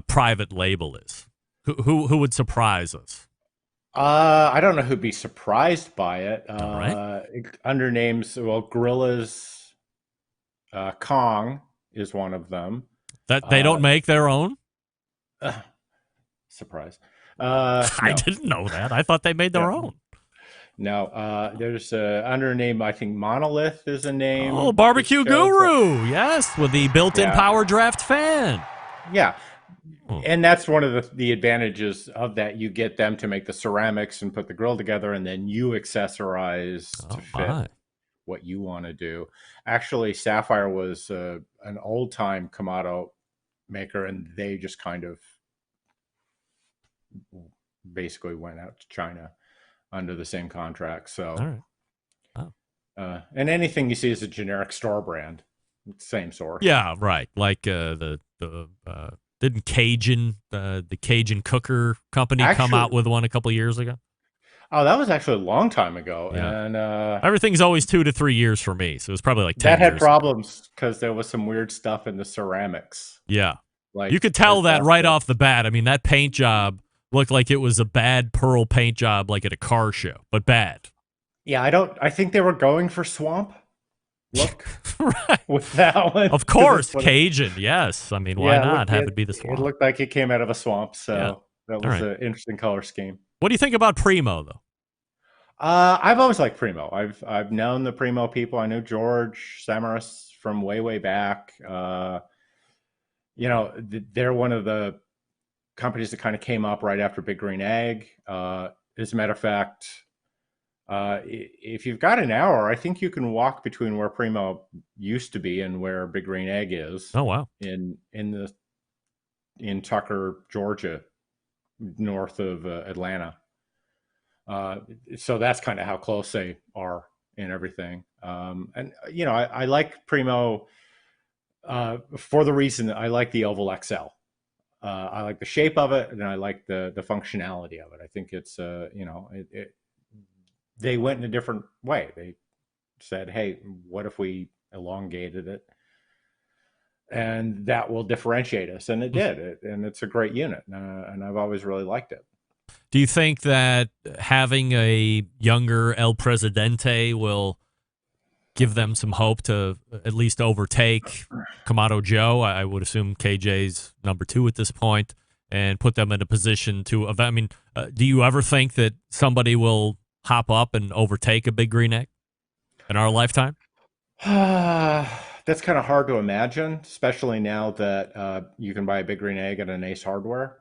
private label is? Who would surprise us? I don't know who'd be surprised by it. All right. Under names, Gorillas, Kong is one of them. That they don't make their own? Surprise. I didn't know that. I thought they made their own. No, there's under a name, I think Monolith is a name. Oh, Barbecue Guru. Yes, with the built-in power draft fan. Yeah. And that's one of the advantages of that. You get them to make the ceramics and put the grill together, and then you accessorize to fit what you want to do. Actually, Sapphire was an old-time Kamado maker, and they just kind of basically went out to China under the same contract. So, and anything you see is a generic store brand, same source. Yeah, right. Like didn't the Cajun Cooker Company come out with one a couple of years ago? Oh, that was actually a long time ago. Yeah. And everything's always 2 to 3 years for me, so it was probably like 10 that had years problems because there was some weird stuff in the ceramics. Yeah, like you could tell that right off the bat. I mean, that paint job looked like it was a bad pearl paint job, like at a car show, but bad. Yeah, I think they were going for swamp look right. with that one. Of course, Cajun. Yes, I mean, why not have it be the swamp? It looked like it came out of a swamp, so that was right. an interesting color scheme. What do you think about Primo, though? I've always liked Primo. I've known the Primo people. I knew George Samaras from way back. They're one of the companies that kind of came up right after Big Green Egg. As a matter of fact, if you've got an hour, I think you can walk between where Primo used to be and where Big Green Egg is. Oh wow! In Tucker, Georgia, north of Atlanta. So that's kind of how close they are in everything. I like Primo for the reason that I like the Oval XL. I like the shape of it, and I like the functionality of it. I think it's they went in a different way. They said, "Hey, what if we elongated it, and that will differentiate us?" And it did, and it's a great unit, and I've always really liked it. Do you think that having a younger El Presidente will give them some hope to at least overtake Kamado Joe. I would assume KJ's number 2 at this point, and put them in a position to. I mean, do you ever think that somebody will hop up and overtake a big green egg in our lifetime? That's kind of hard to imagine, especially now that you can buy a big green egg at an Ace Hardware.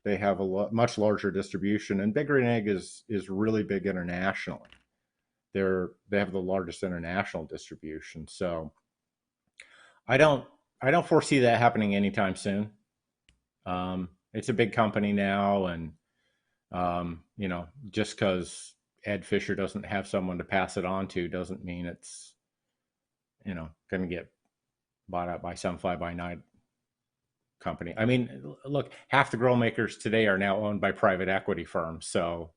They have a much larger distribution, and Big Green Egg is really big internationally. They have the largest international distribution, so I don't foresee that happening anytime soon. It's a big company now, and you know, just because Ed Fisher doesn't have someone to pass it on to doesn't mean it's, you know, going to get bought out by some fly-by-night company. I mean, look, half the grill makers today are now owned by private equity firms. So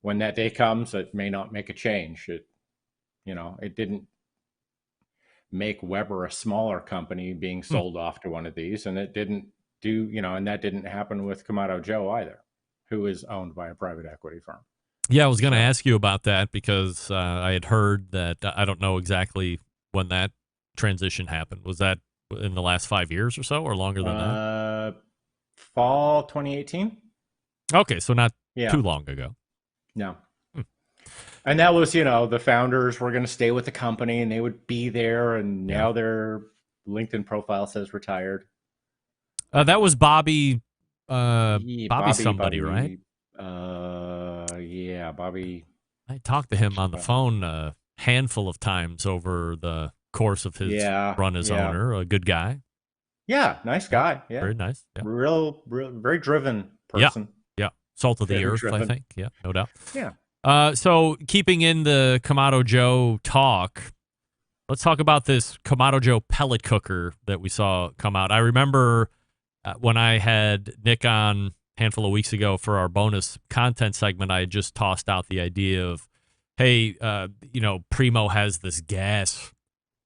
when that day comes, it may not make a change. It, you know, it didn't make Weber a smaller company being sold off to one of these, and it didn't do, you know, and that didn't happen with Kamado Joe either, who is owned by a private equity firm. Yeah, I was going to ask you about that because I had heard that. I don't know exactly when that transition happened. Was that in the last 5 years or so, or longer than that? Fall 2018. Okay, so not too long ago. No. And that was, you know, the founders were going to stay with the company and they would be there, and now their LinkedIn profile says retired. That was Bobby. Bobby somebody, right? Yeah, Bobby. I talked to him on the phone a handful of times over the course of his run as owner. A good guy. Yeah, nice guy. Yeah, very nice. Yeah. Real, very driven person. Yeah. Salt of the Very earth, driven. I think. Yeah, no doubt. Yeah. So keeping in the Kamado Joe talk, let's talk about this Kamado Joe pellet cooker that we saw come out. I remember when I had Nick on a handful of weeks ago for our bonus content segment, I had just tossed out the idea of, hey, you know, Primo has this gas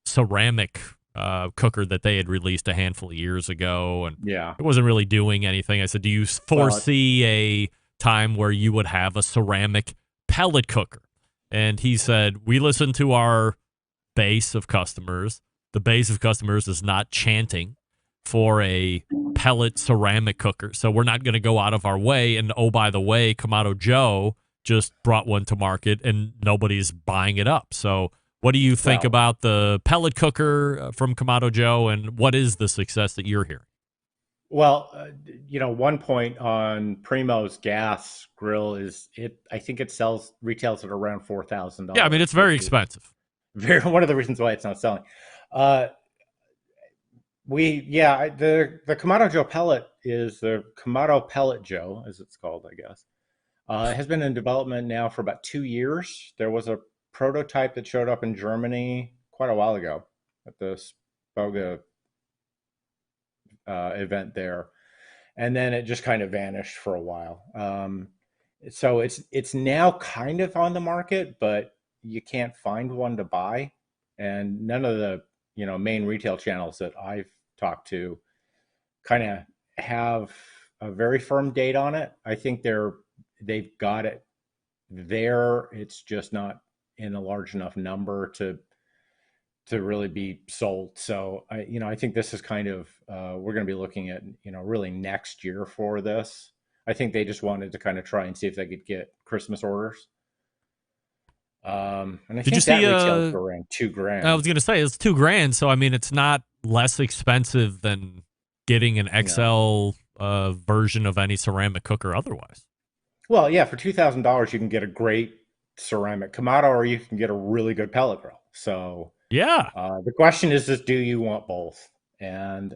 ceramic cooker that they had released a handful of years ago, and it wasn't really doing anything. I said, do you foresee a time where you would have a ceramic pellet cooker? And he said, we listen to our base of customers. The base of customers is not chanting for a pellet ceramic cooker, so we're not going to go out of our way. And oh, by the way, Kamado Joe just brought one to market and nobody's buying it up. So what do you think about the pellet cooker from Kamado Joe, and what is the success that you're hearing? Well, you know, one point on Primo's gas grill is I think it retails at around $4,000. Yeah, I mean, it's very expensive. One of the reasons why it's not selling. The Kamado Joe pellet is the Kamado Pellet Joe, as it's called, I guess. It has been in development now for about 2 years. There was a prototype that showed up in Germany quite a while ago at the Spoga event there, and then it just kind of vanished for a while. So it's now kind of on the market, but you can't find one to buy, and none of the, you know, main retail channels that I've talked to kind of have a very firm date on it. I think they've got it there. It's just not in a large enough number to really be sold. So I think this is kind of, we're going to be looking at, you know, really next year for this. I think they just wanted to kind of try and see if they could get Christmas orders. And I think that retails for around $2,000. I was going to say it's $2,000. So, I mean, it's not less expensive than getting an XL version of any ceramic cooker otherwise. Well, yeah, for $2,000, you can get a great ceramic Kamado, or you can get a really good pellet grill. So the question is do you want both? And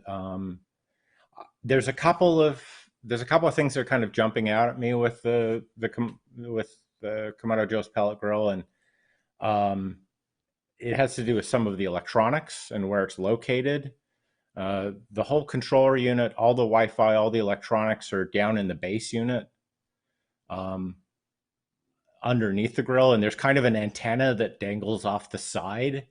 there's a couple of things that are kind of jumping out at me with the Kamado Joe's pellet grill, and it has to do with some of the electronics and where it's located. The whole controller unit, all the Wi-Fi, all the electronics are down in the base unit, underneath the grill, and there's kind of an antenna that dangles off the side,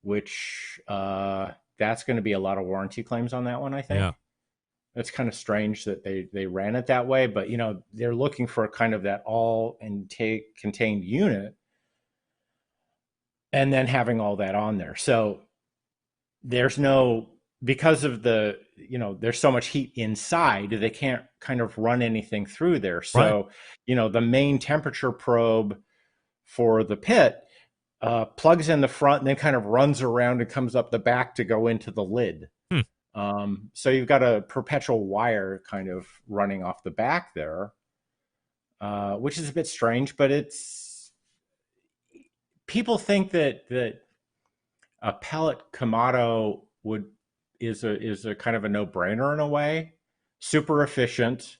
which that's going to be a lot of warranty claims on that one, I think. It's kind of strange that they ran it that way, but, you know, they're looking for kind of that all contained unit. and then having all that on there. So there's no, because of the, there's so much heat inside, they can't kind of run anything through there. So, the main temperature probe for the pit plugs in the front and then kind of runs around and comes up the back to go into the lid. So you've got a perpetual wire kind of running off the back there, which is a bit strange, but people think that a pellet Kamado is a kind of a no-brainer in a way. Super efficient.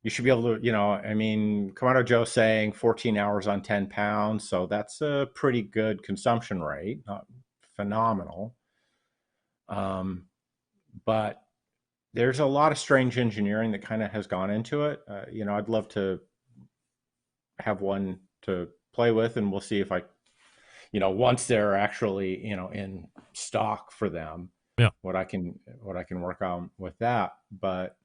You should be able to, Kamado Joe's saying 14 hours on 10 pounds, so that's a pretty good consumption rate, not phenomenal. But there's a lot of strange engineering that kind of has gone into it. I'd love to have one to play with, and we'll see if I, once they're actually, in stock for them, what I can work on with that. But,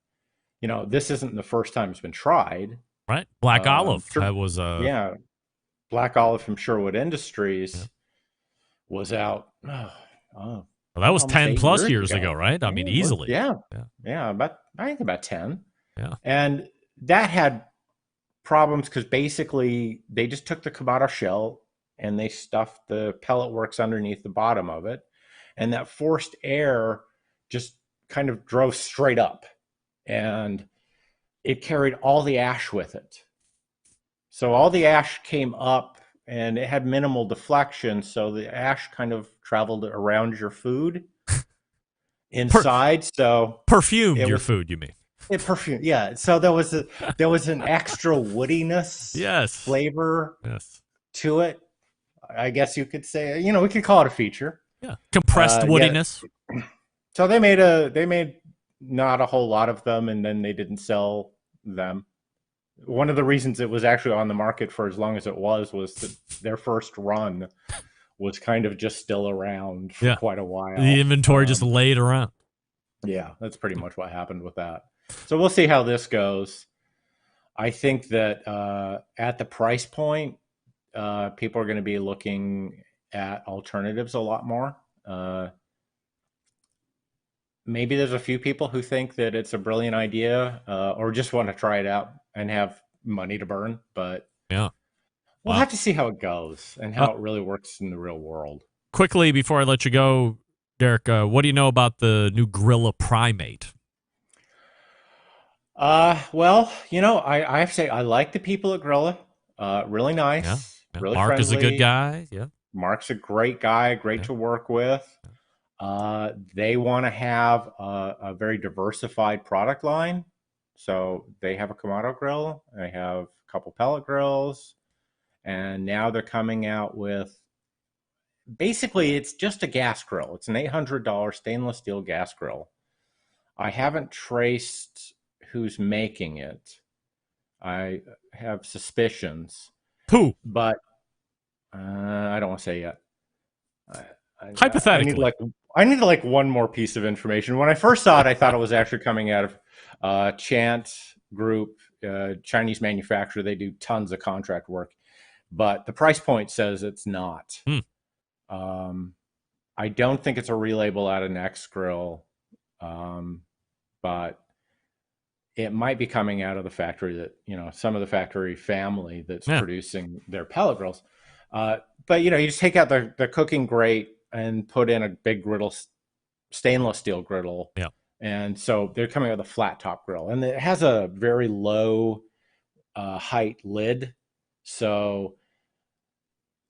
this isn't the first time it's been tried. Right. Black Olive. That was Black Olive from Sherwood Industries was out. Well, that was 10 plus years ago, right? I mean, easily. Yeah. I think about 10. Yeah. And that had problems because basically they just took the Kamado shell and they stuffed the pellet works underneath the bottom of it. And that forced air just kind of drove straight up and it carried all the ash with it. So all the ash came up and it had minimal deflection. So the ash kind of traveled around your food inside. So perfumed your food, you mean? It perfumed, yeah. So there was an extra woodiness, flavor, to it. I guess you could say, we could call it a feature. Yeah, compressed woodiness. Yeah. So they made not a whole lot of them, and then they didn't sell them. One of the reasons it was actually on the market for as long as it was that their first run was kind of just still around for quite a while. The inventory just laid around. Yeah, that's pretty much what happened with that. So we'll see how this goes. I think that at the price point, people are going to be looking at alternatives a lot more. Maybe there's a few people who think that it's a brilliant idea or just want to try it out and have money to burn. But we'll have to see how it goes and how it really works in the real world. Quickly, before I let you go, Derek, what do you know about the new Gorilla Primate? Well, I have to say I like the people at Gorilla. Really nice. Yeah. Really Mark friendly. is a good guy. Yeah. Mark's a great guy, great to work with. They want to have a very diversified product line. So they have a Kamado grill, they have a couple pellet grills, and now they're coming out with, basically it's just a gas grill. It's an $800 stainless steel gas grill. I haven't traced who's making it. I have suspicions. Who? But I don't want to say yet. Hypothetically. I need like one more piece of information. When I first saw it, I thought it was actually coming out of Chant Group, Chinese manufacturer. They do tons of contract work, but the price point says it's not. I don't think it's a relabel out of Next Grill, but it might be coming out of the factory that, some of the factory family that's producing their pellet grills. But, you just take out the cooking grate and put in a big griddle, stainless steel griddle. Yeah. And so they're coming with a flat top grill. And it has a very low height lid. So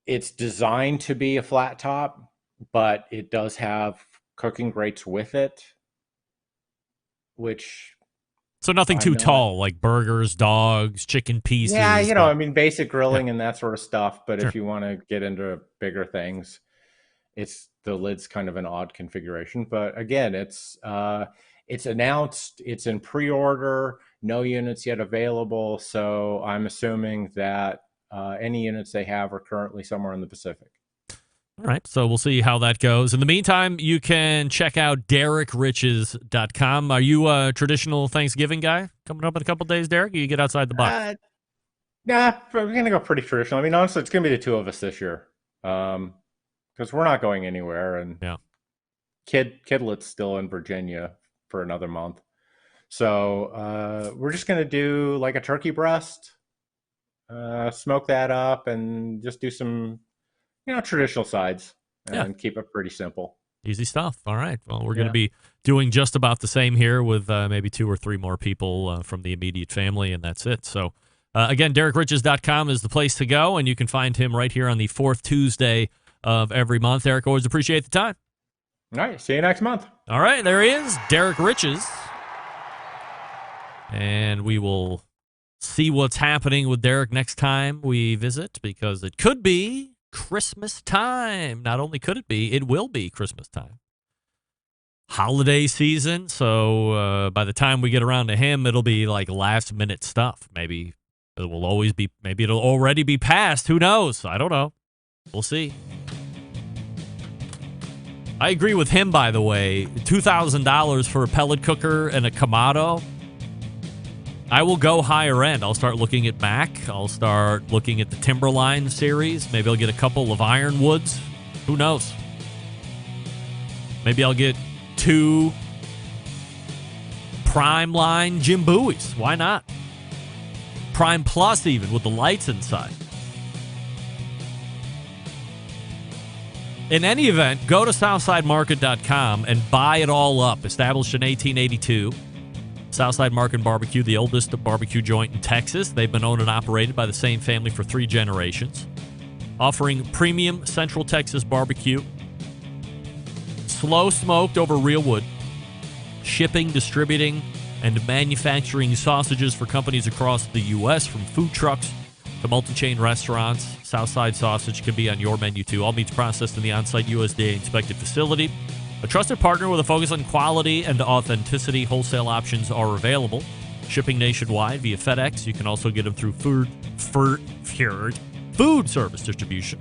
it's designed to be a flat top, but it does have cooking grates with it, which... So nothing too tall, like burgers, dogs, chicken pieces. Yeah, basic grilling and that sort of stuff. But if you want to get into bigger things, the lid's kind of an odd configuration. But again, it's announced, it's in pre-order, no units yet available. So I'm assuming that any units they have are currently somewhere in the Pacific. All right, so we'll see how that goes. In the meantime, you can check out DerekRiches.com. Are you a traditional Thanksgiving guy coming up in a couple of days, Derek? Or you get outside the box? Nah, we're going to go pretty traditional. Honestly, it's going to be the two of us this year. because we're not going anywhere, and yeah, Kidlet's still in Virginia for another month. So we're just going to do like a turkey breast, smoke that up, and just do some, traditional sides, and keep it pretty simple. Easy stuff. All right. Well, we're going to be doing just about the same here with maybe 2 or 3 more people from the immediate family, and that's it. So, again, DerekRiches.com is the place to go, and you can find him right here on the 4th Tuesday of every month. Derek, always appreciate the time. All right. See you next month. All right. There he is, Derek Riches. And we will see what's happening with Derek next time we visit, because it could be Christmas time. Not only could it be, it will be Christmas time. Holiday season. So by the time we get around to him, it'll be like last minute stuff. Maybe it'll already be past. Who knows? I don't know. We'll see. I agree with him, by the way. $2,000 for a pellet cooker and a Kamado. I will go higher end. I'll start looking at Mac. I'll start looking at the Timberline series. Maybe I'll get a couple of Ironwoods. Who knows? Maybe I'll get 2 Prime line Jim Buoys. Why not? Prime Plus even, with the lights inside. In any event, go to SouthsideMarket.com and buy it all up. Established in 1882. Southside Market Barbecue, the oldest barbecue joint in Texas. They've been owned and operated by the same family for 3 generations. Offering premium Central Texas barbecue. Slow smoked over real wood. Shipping, distributing, and manufacturing sausages for companies across the U.S., from food trucks to multi-chain restaurants. Southside sausage can be on your menu, too. All meats processed in the on-site USDA-inspected facility. A trusted partner with a focus on quality and authenticity. Wholesale options are available. Shipping nationwide via FedEx. You can also get them through food service distribution.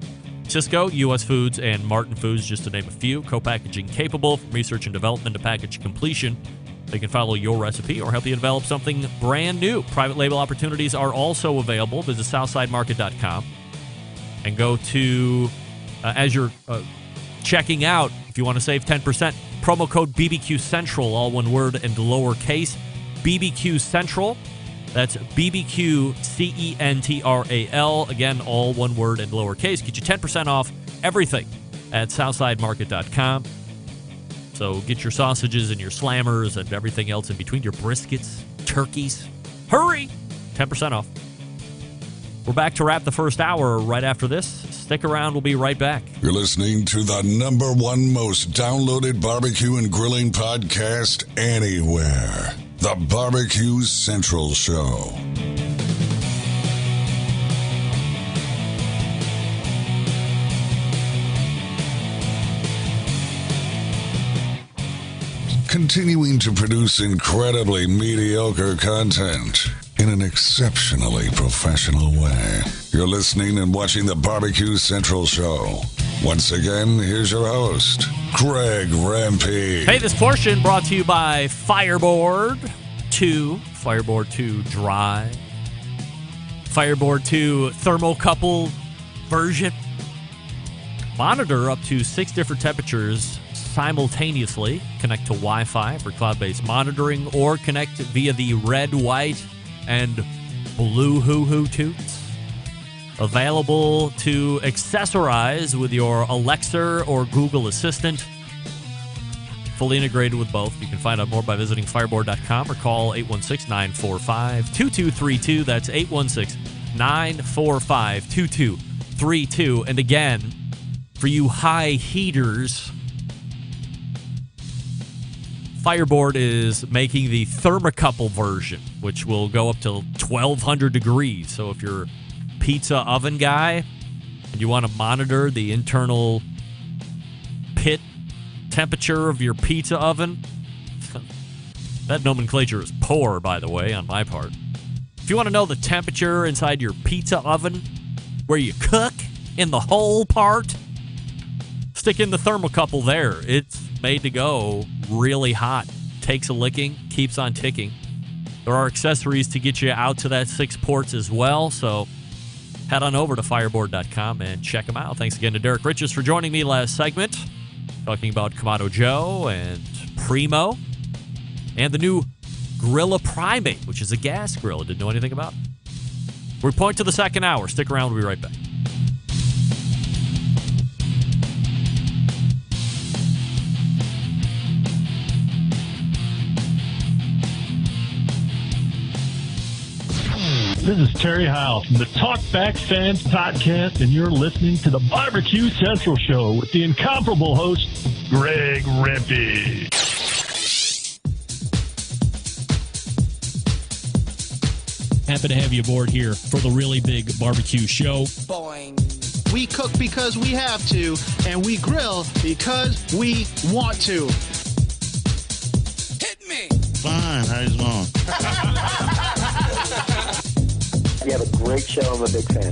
Cisco, U.S. Foods, and Martin Foods, just to name a few. Co-packaging capable, from research and development to package completion. They can follow your recipe or help you develop something brand new. Private label opportunities are also available. Visit SouthsideMarket.com and go to, as you're checking out, if you want to save 10%, promo code BBQ Central, all one word and lowercase. BBQ Central. That's BBQ CENTRAL. Again, all one word and lowercase. Get you 10% off everything at SouthsideMarket.com. So get your sausages and your slammers and everything else in between, your briskets, turkeys. Hurry! 10% off. We're back to wrap the first hour right after this. Stick around. We'll be right back. You're listening to the #1 most downloaded barbecue and grilling podcast anywhere. The BBQ Central Show. Continuing to produce incredibly mediocre content in an exceptionally professional way. You're listening and watching the BBQ Central Show. Once again, here's your host, Greg Rampey. Hey, this portion brought to you by Fireboard 2. Fireboard 2 Dry. Fireboard 2 Thermocouple version. Monitor up to 6 different temperatures simultaneously. Connect to Wi-Fi for cloud-based monitoring, or connect via the red, white, and blue hoo-hoo toots. Available to accessorize with your Alexa or Google Assistant. Fully integrated with both. You can find out more by visiting fireboard.com or call 816-945-2232. That's 816-945-2232. And again, for you high heaters, Fireboard is making the thermocouple version, which will go up to 1,200 degrees. So if you're a pizza oven guy and you want to monitor the internal pit temperature of your pizza oven, that nomenclature is poor, by the way, on my part. If you want to know the temperature inside your pizza oven, where you cook in the whole part, stick in the thermocouple there. It's made to go really hot. Takes a licking, keeps on ticking. There are accessories to get you out to that 6 ports as well, so head on over to fireboard.com and check them out. Thanks again to Derek Riches for joining me last segment, talking about Kamado Joe and Primo and the new Grilla Primate, which is a gas grill. I didn't know anything about it. We point to the second hour. Stick around. We'll be right back. This is Terry Howell from the Talkback Fans Podcast, and you're listening to the Barbecue Central Show with the incomparable host, Greg Rempe. Happy to have you aboard here for the really big barbecue show. Boing. We cook because we have to, and we grill because we want to. Hit me. Fine, how's it going? You have a great show. I'm a big fan.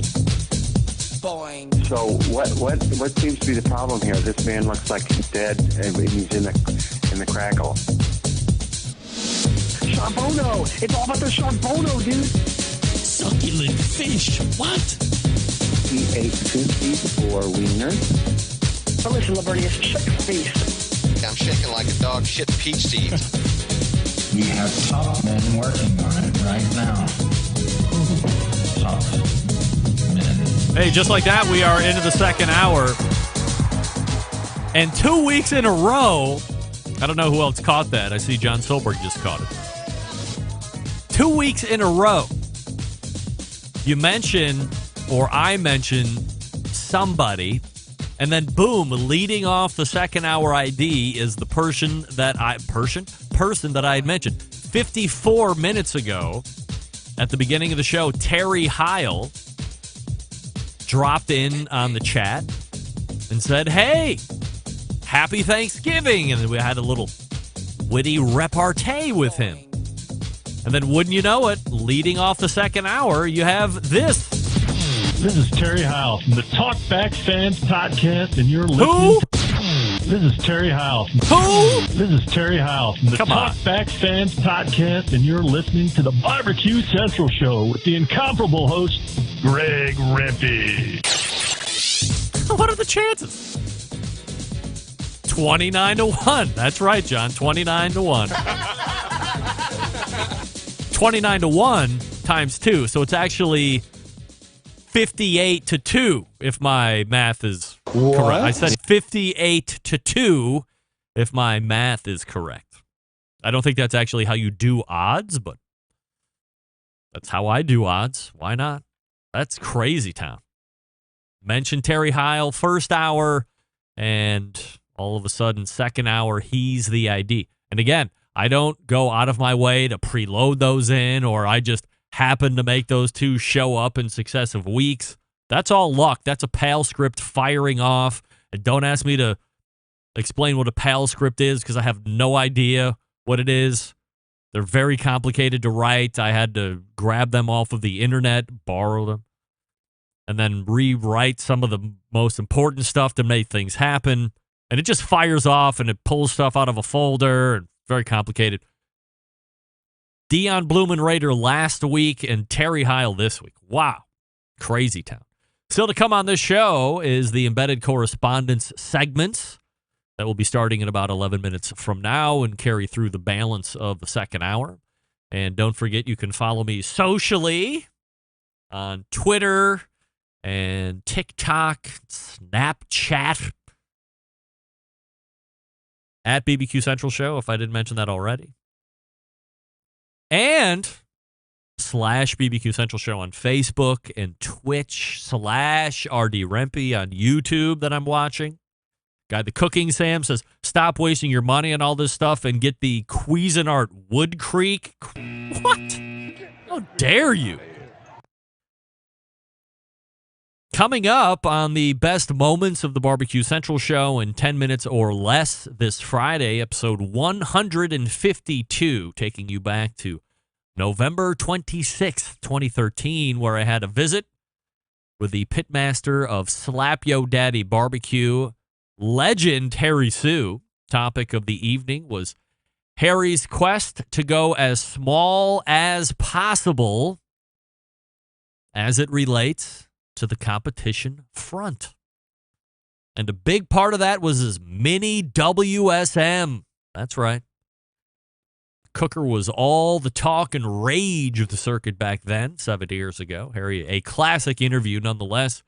Boing. So what seems to be the problem here? This man looks like he's dead, and he's in the crackle. Charbono! It's all about the Charbono, dude! Succulent fish. What? He ate 54 wieners. Oh, listen, Lavernius, shut your face. I'm shaking like a dog shit peach seeds. We have top men working on it right now. Top men. Hey, just like that, we are into the second hour. And 2 weeks in a row, I don't know who else caught that. I see John Silberg just caught it. 2 weeks in a row, you mention, or I mention somebody, and then boom, leading off the second hour ID is the person that I had mentioned 54 minutes ago at the beginning of the show. Terry Heil dropped in on the chat and said, "Hey, happy Thanksgiving," and we had a little witty repartee with him. And then, wouldn't you know it, leading off the second hour, you have this. This is Terry Howell from the Talkback Fans Podcast, and you're listening to... This is Terry Howell. Who? This is Terry Howell from the Talkback Fans Podcast, and you're listening to the Barbecue Central Show with the incomparable host, Greg Rempe. What are the chances? 29-1. That's right, John. 29-1. 29-1 times 2, so it's actually 58-2 if my math is correct. I said 58-2 if my math is correct. I don't think that's actually how you do odds, but that's how I do odds. Why not? That's crazy town. Mentioned Terry Heil first hour, and all of a sudden, second hour, he's the ID. And again, I don't go out of my way to preload those in, or I just happen to make those two show up in successive weeks. That's all luck. That's a PAL script firing off. And don't ask me to explain what a PAL script is because I have no idea what it is. They're very complicated to write. I had to grab them off of the internet, borrow them, and then rewrite some of the most important stuff to make things happen. And it just fires off and it pulls stuff out of a folder. And very complicated. Dion Blumenrader last week and Terry Heil this week. Wow. Crazy town. Still to come on this show is the Embedded Correspondence segments that will be starting in about 11 minutes from now and carry through the balance of the second hour. And don't forget, you can follow me socially on Twitter and TikTok, Snapchat, at BBQ Central Show, if I didn't mention that already. And /BBQ Central Show on Facebook and Twitch /RD Rempe on YouTube that I'm watching. Guy the Cooking Sam says, stop wasting your money on all this stuff and get the Cuisinart Wood Creek. What? How dare you? Coming up on the best moments of the Barbecue Central Show in 10 minutes or less this Friday, episode 152, taking you back to November 26th, 2013, where I had a visit with the pitmaster of Slap Yo Daddy Barbecue, legend Harry Sue. Topic of the evening was Harry's quest to go as small as possible as it relates to the competition front. And a big part of that was his mini WSM. That's right. Cooker was all the talk and rage of the circuit back then, 7 years ago. Harry, a classic interview nonetheless.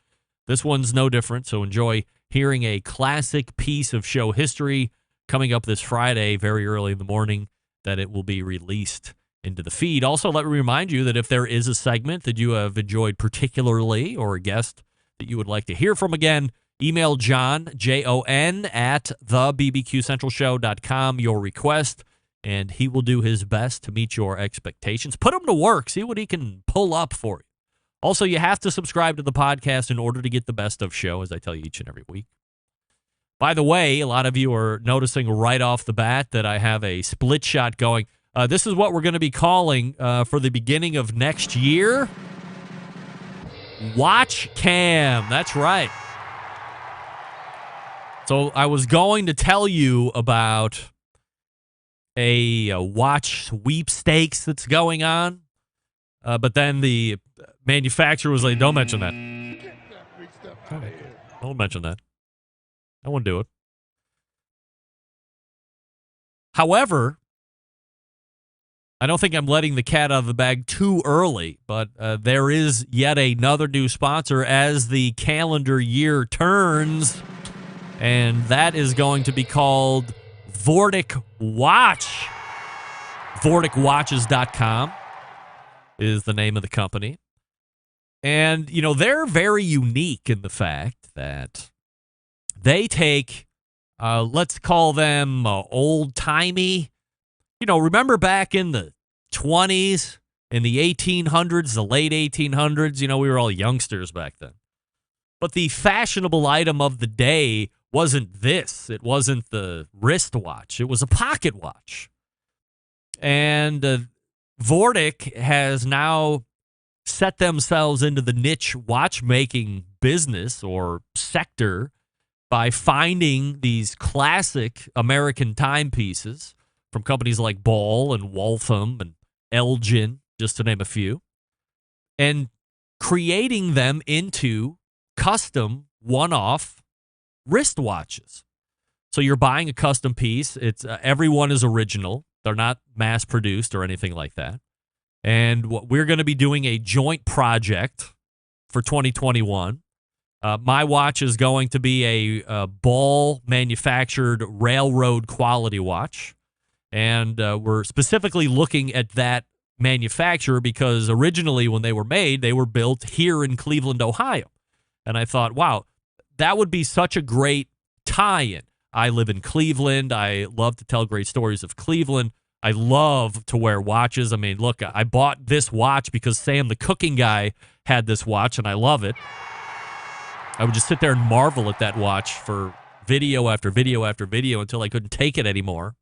This one's no different, so enjoy hearing a classic piece of show history coming up this Friday, very early in the morning, that it will be released into the feed. Also, let me remind you that if there is a segment that you have enjoyed particularly or a guest that you would like to hear from again, email John, Jon, at thebbqcentralshow.com, your request, and he will do his best to meet your expectations. Put him to work. See what he can pull up for you. Also, you have to subscribe to the podcast in order to get the best of show, as I tell you each and every week. By the way, a lot of you are noticing right off the bat that I have a split shot going. This is what we're going to be calling for the beginning of next year. Watch Cam. That's right. So I was going to tell you about a watch sweepstakes that's going on, but then the manufacturer was like, don't mention that. Don't mention that. I won't do it. However, I don't think I'm letting the cat out of the bag too early, but there is yet another new sponsor as the calendar year turns, and that is going to be called Vortic Watch. VorticWatches.com is the name of the company. And, you know, they're very unique in the fact that they take, let's call them old-timey. You know, remember back in the 20s, in the 1800s, the late 1800s, you know, we were all youngsters back then. But the fashionable item of the day wasn't this. It wasn't the wristwatch. It was a pocket watch. And Vortic has now set themselves into the niche watchmaking business or sector by finding these classic American timepieces from companies like Ball and Waltham and Elgin, just to name a few, and creating them into custom one-off wristwatches. So you're buying a custom piece. It's everyone is original. They're not mass-produced or anything like that. And what we're going to be doing a joint project for 2021. My watch is going to be a Ball manufactured railroad quality watch. And we're specifically looking at that manufacturer because originally when they were made, they were built here in Cleveland, Ohio. And I thought, wow, that would be such a great tie-in. I live in Cleveland. I love to tell great stories of Cleveland. I love to wear watches. I mean, look, I bought this watch because Sam, the cooking guy, had this watch, and I love it. I would just sit there and marvel at that watch for video after video after video until I couldn't take it anymore.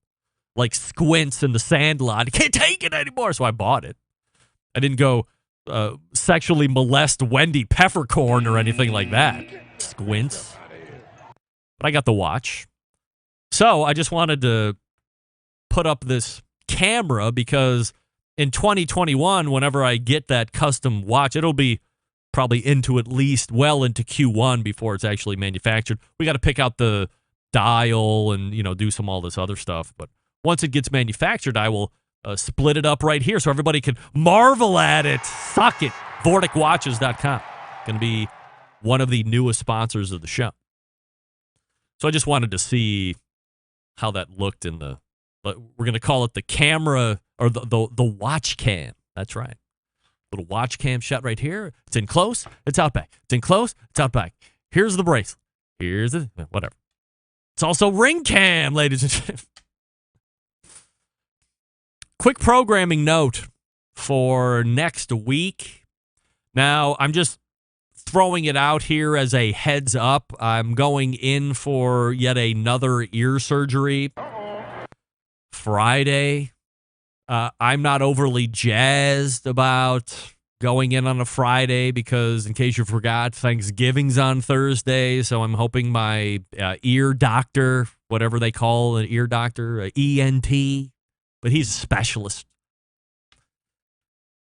Like Squints in The Sandlot. I can't take it anymore, so I bought it. I didn't go sexually molest Wendy Peppercorn or anything like that. Squints. But I got the watch. So I just wanted to put up this camera because in 2021, whenever I get that custom watch, it'll be probably into at least well into Q1 before it's actually manufactured. We got to pick out the dial and, you know, do all this other stuff. But once it gets manufactured, I will split it up right here so everybody can marvel at it. Suck it. VorticWatches.com. Going to be one of the newest sponsors of the show. So I just wanted to see how that looked in the, we're going to call it the camera or the watch cam. That's right. Little watch cam shot right here. It's in close. It's out back. It's in close. It's out back. Here's the bracelet. Here's the, whatever. It's also ring cam, ladies and gentlemen. Quick programming note for next week. Now, I'm just throwing it out here as a heads up. I'm going in for yet another ear surgery Friday. I'm not overly jazzed about going in on a Friday because, in case you forgot, Thanksgiving's on Thursday. So I'm hoping my ear doctor, whatever they call an ear doctor, ENT, but he's a specialist.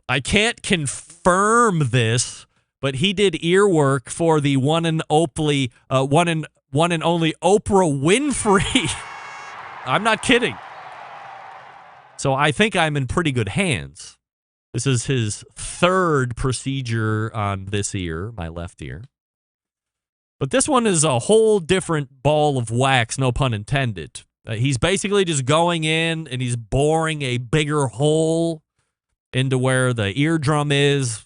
I can't confirm this, but he did ear work for the one and only Oprah Winfrey. I'm not kidding. So I think I'm in pretty good hands. This is his third procedure on this ear, my left ear. But this one is a whole different ball of wax, no pun intended. He's basically just going in and he's boring a bigger hole into where the eardrum is.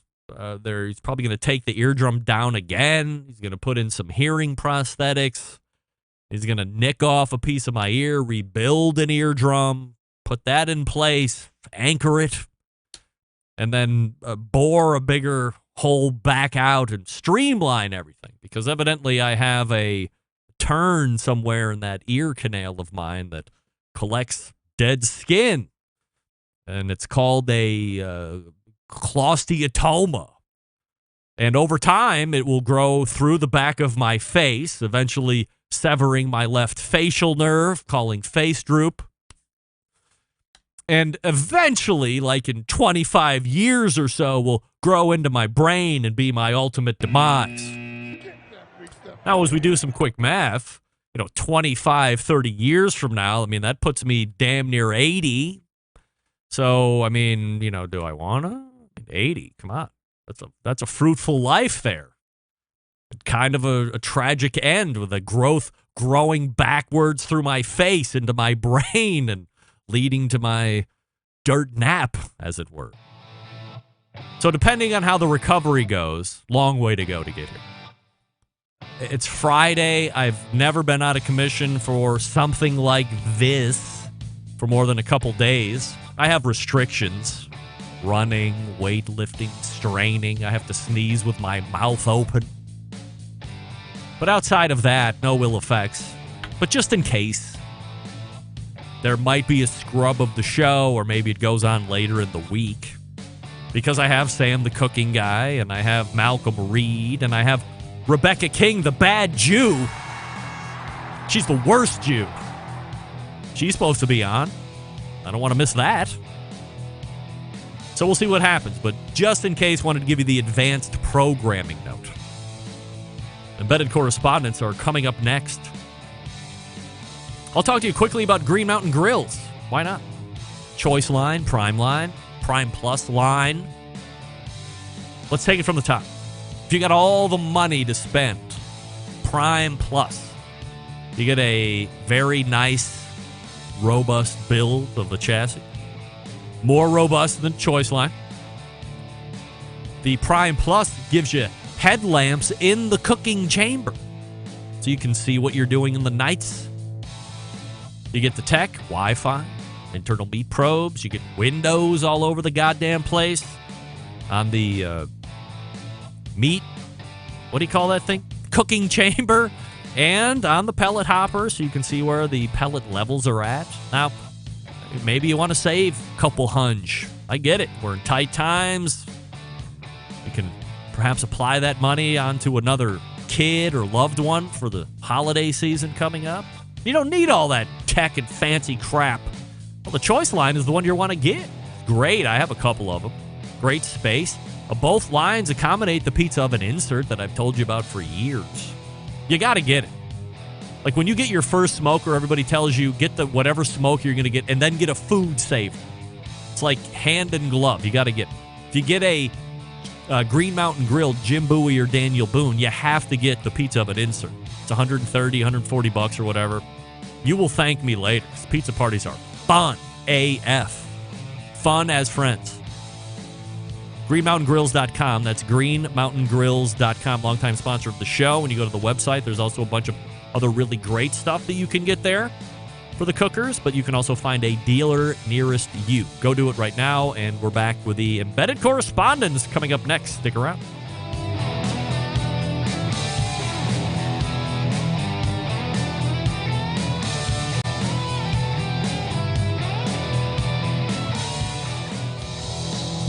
He's probably going to take the eardrum down again. He's going to put in some hearing prosthetics. He's going to nick off a piece of my ear, rebuild an eardrum, put that in place, anchor it, and then bore a bigger hole back out and streamline everything. Because evidently I have a turn somewhere in that ear canal of mine that collects dead skin. And it's called a cholesteatoma. And over time, it will grow through the back of my face, eventually severing my left facial nerve, calling face droop. And eventually, like in 25 years or so, will grow into my brain and be my ultimate demise. Now, as we do some quick math, 25, 30 years from now, that puts me damn near 80. So, do I want to? 80, come on. That's a fruitful life there. Kind of a tragic end with a growth growing backwards through my face into my brain and leading to my dirt nap, as it were. So depending on how the recovery goes, long way to go to get here. It's Friday. I've never been out of commission for something like this for more than a couple days. I have restrictions. Running, weightlifting, straining. I have to sneeze with my mouth open. But outside of that, no ill effects. But just in case, there might be a scrub of the show, or maybe it goes on later in the week. Because I have Sam the cooking guy, and I have Malcolm Reed, and I have Rebecca King, the bad Jew. She's the worst Jew. She's supposed to be on. I don't want to miss that. So we'll see what happens, but just in case, wanted to give you the advanced programming note. Embedded correspondents are coming up next. I'll talk to you quickly about Green Mountain Grills. Why not? Choice line, Prime Plus line. Let's take it from the top. If you got all the money to spend, Prime Plus, you get a very nice, robust build of the chassis. More robust than Choice line. The Prime Plus gives you headlamps in the cooking chamber, so you can see what you're doing in the nights. You get the tech, Wi-Fi, internal meat probes. You get windows all over the goddamn place. On the meat, what do you call that thing? Cooking chamber. And on the pellet hopper, so you can see where the pellet levels are at. Now, maybe you want to save a couple hunch. I get it. We're in tight times. You can perhaps apply that money onto another kid or loved one for the holiday season coming up. You don't need all that tech and fancy crap. Well, the Choice line is the one you want to get. Great. I have a couple of them. Great space. Both lines accommodate the pizza oven insert that I've told you about for years. You got to get it. Like when you get your first smoker, everybody tells you get the whatever smoke you're going to get and then get a food saver. It's like hand in glove. You got to get it. If you get a Green Mountain Grill, Jim Bowie or Daniel Boone, you have to get the pizza oven insert. It's $130, $140 or whatever. You will thank me later. Pizza parties are fun AF. Fun as friends. GreenMountainGrills.com. That's GreenMountainGrills.com. Longtime sponsor of the show. When you go to the website, there's also a bunch of other really great stuff that you can get there for the cookers, but you can also find a dealer nearest you. Go do it right now, and we're back with the Embedded Correspondence coming up next. Stick around.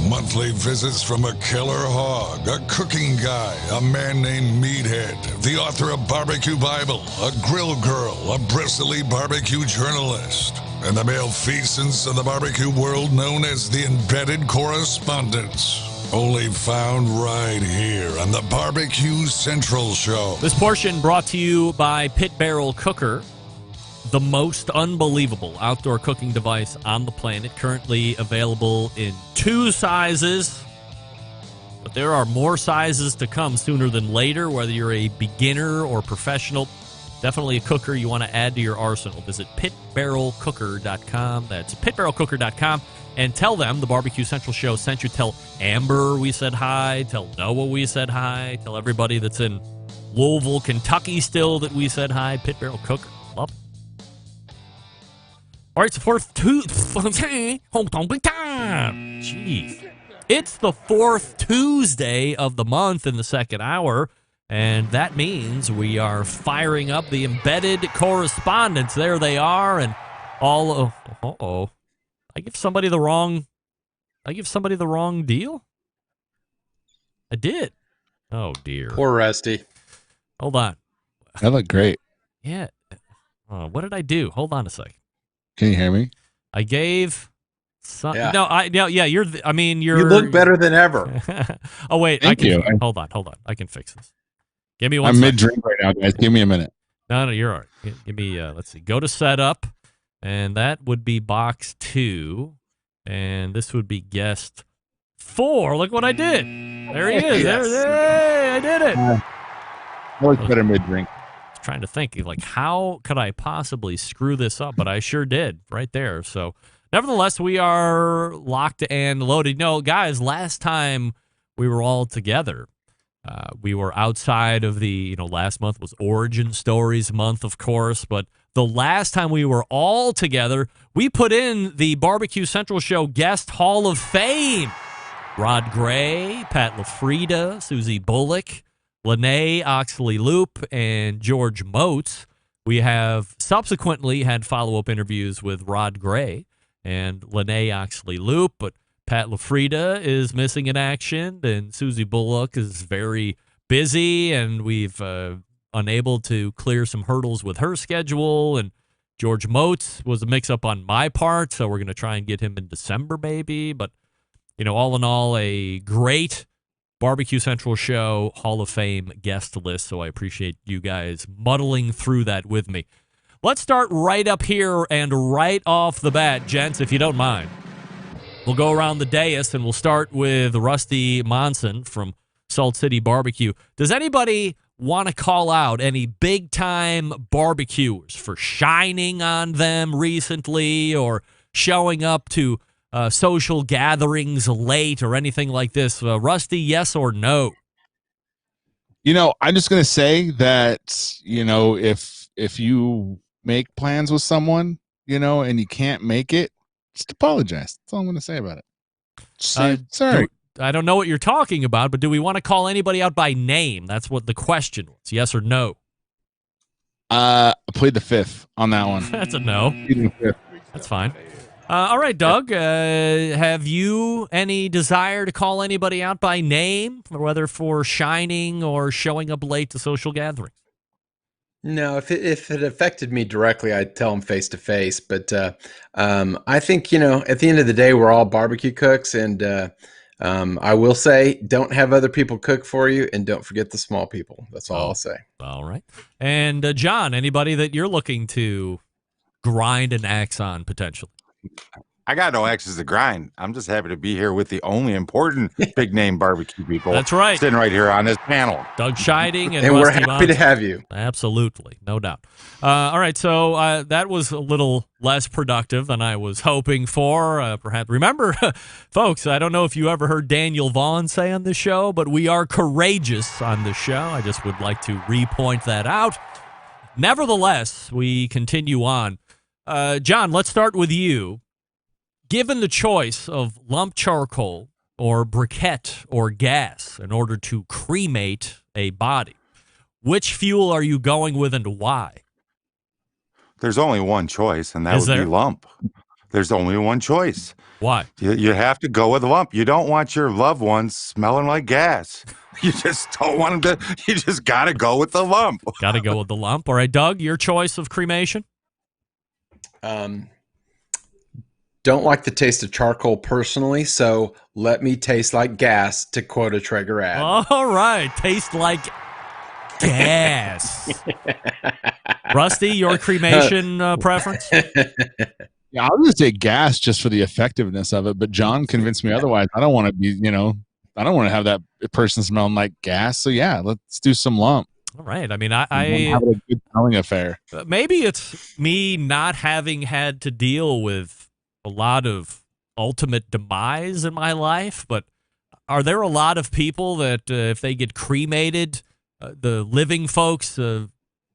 Monthly visits from a killer hog, a cooking guy, a man named Meathead, the author of Barbecue Bible, a grill girl, a bristly barbecue journalist, and the malfeasance of the barbecue world known as the Embedded Correspondence. Only found right here on the Barbecue Central Show. This portion brought to you by Pit Barrel Cooker, the most unbelievable outdoor cooking device on the planet. Currently available in 2 sizes, but there are more sizes to come sooner than later, whether you're a beginner or professional. Definitely a cooker you want to add to your arsenal. Visit pitbarrelcooker.com. That's pitbarrelcooker.com. And tell them the Barbecue Central Show sent you. Tell Amber we said hi. Tell Noah we said hi. Tell everybody that's in Louisville, Kentucky still that we said hi. Pit Barrel Cooker. Love it. All right, it's the fourth Tuesday. Jeez. It's the 4th Tuesday of the month in the second hour. And that means we are firing up the embedded correspondents. There they are, and all. I give somebody the wrong deal. I did. Oh dear. Poor Rusty. Hold on. That looked great. Yeah. What did I do? Hold on a second. Can you hear me? I gave. Yeah. No. You're. You look better than ever. Oh wait. Thank you. Hold on. I can fix this. Give me one. I'm mid-drink right now, guys. Give me a minute. No, you're all right. Give me. Let's see. Go to setup, and that would be box 2, and this would be guest 4. Look what I did. There he is. Yes. Hey, I did it. I was better mid-drink. I was trying to think, like, how could I possibly screw this up? But I sure did right there. So, nevertheless, we are locked and loaded. No, guys, last time we were all together, we were outside of the, last month was Origin Stories month, of course, but the last time we were all together, we put in the Barbecue Central Show Guest Hall of Fame. Rod Gray, Pat LaFrida, Susie Bullock, Lene Oxley-Loop, and George Motes. We have subsequently had follow-up interviews with Rod Gray and Lene Oxley-Loop, but Pat LaFrida is missing in action, and Susie Bullock is very busy, and we've unable to clear some hurdles with her schedule, and George Motes was a mix-up on my part, so we're going to try and get him in December maybe, but, all in all, a great Barbecue Central Show Hall of Fame guest list, so I appreciate you guys muddling through that with me. Let's start right up here and right off the bat, gents, if you don't mind. We'll go around the dais, and we'll start with Rusty Monson from Salt City Barbecue. Does anybody want to call out any big-time barbecuers for shining on them recently or showing up to social gatherings late or anything like this? Rusty, yes or no? I'm just going to say that, if you make plans with someone, and you can't make it, just apologize. That's all I'm going to say about it. Say, sorry. I don't know what you're talking about, but do we want to call anybody out by name? That's what the question was. Yes or no? I played the 5th on that one. That's a no. That's fine. All right, Doug. Have you any desire to call anybody out by name, whether for shining or showing up late to social gatherings? No, if it affected me directly, I'd tell them face to face. But I think, at the end of the day, we're all barbecue cooks. And I will say, don't have other people cook for you, and don't forget the small people. That's all I'll say. All right. And John, anybody that you're looking to grind an axe on potentially? I got no axes to grind. I'm just happy to be here with the only important big name barbecue people. That's right. Sitting right here on this panel. Doug Scheiding and we're Rusty happy Monson. to have you. Absolutely. No doubt. All right. So that was a little less productive than I was hoping for. Perhaps remember, folks, I don't know if you ever heard Daniel Vaughn say on this show, but we are courageous on this show. I just would like to repoint that out. Nevertheless, we continue on. John, let's start with you. Given the choice of lump charcoal or briquette or gas in order to cremate a body, which fuel are you going with and why? There's only one choice, and that would be lump. There's only one choice. Why? You have to go with lump. You don't want your loved ones smelling like gas. You just don't want them to. You just got to go with the lump. Got to go with the lump. All right, Doug, your choice of cremation? Don't like the taste of charcoal personally, so let me taste like gas, to quote a Traeger ad. All right. Taste like gas. Rusty, your cremation preference? Yeah, I was going to say gas just for the effectiveness of it, but John convinced me otherwise. I don't want to be, I don't want to have that person smelling like gas. So yeah, let's do some lump. All right. I mean, I have a good smelling affair. Maybe it's me not having had to deal with a lot of ultimate demise in my life, but are there a lot of people that if they get cremated, the living folks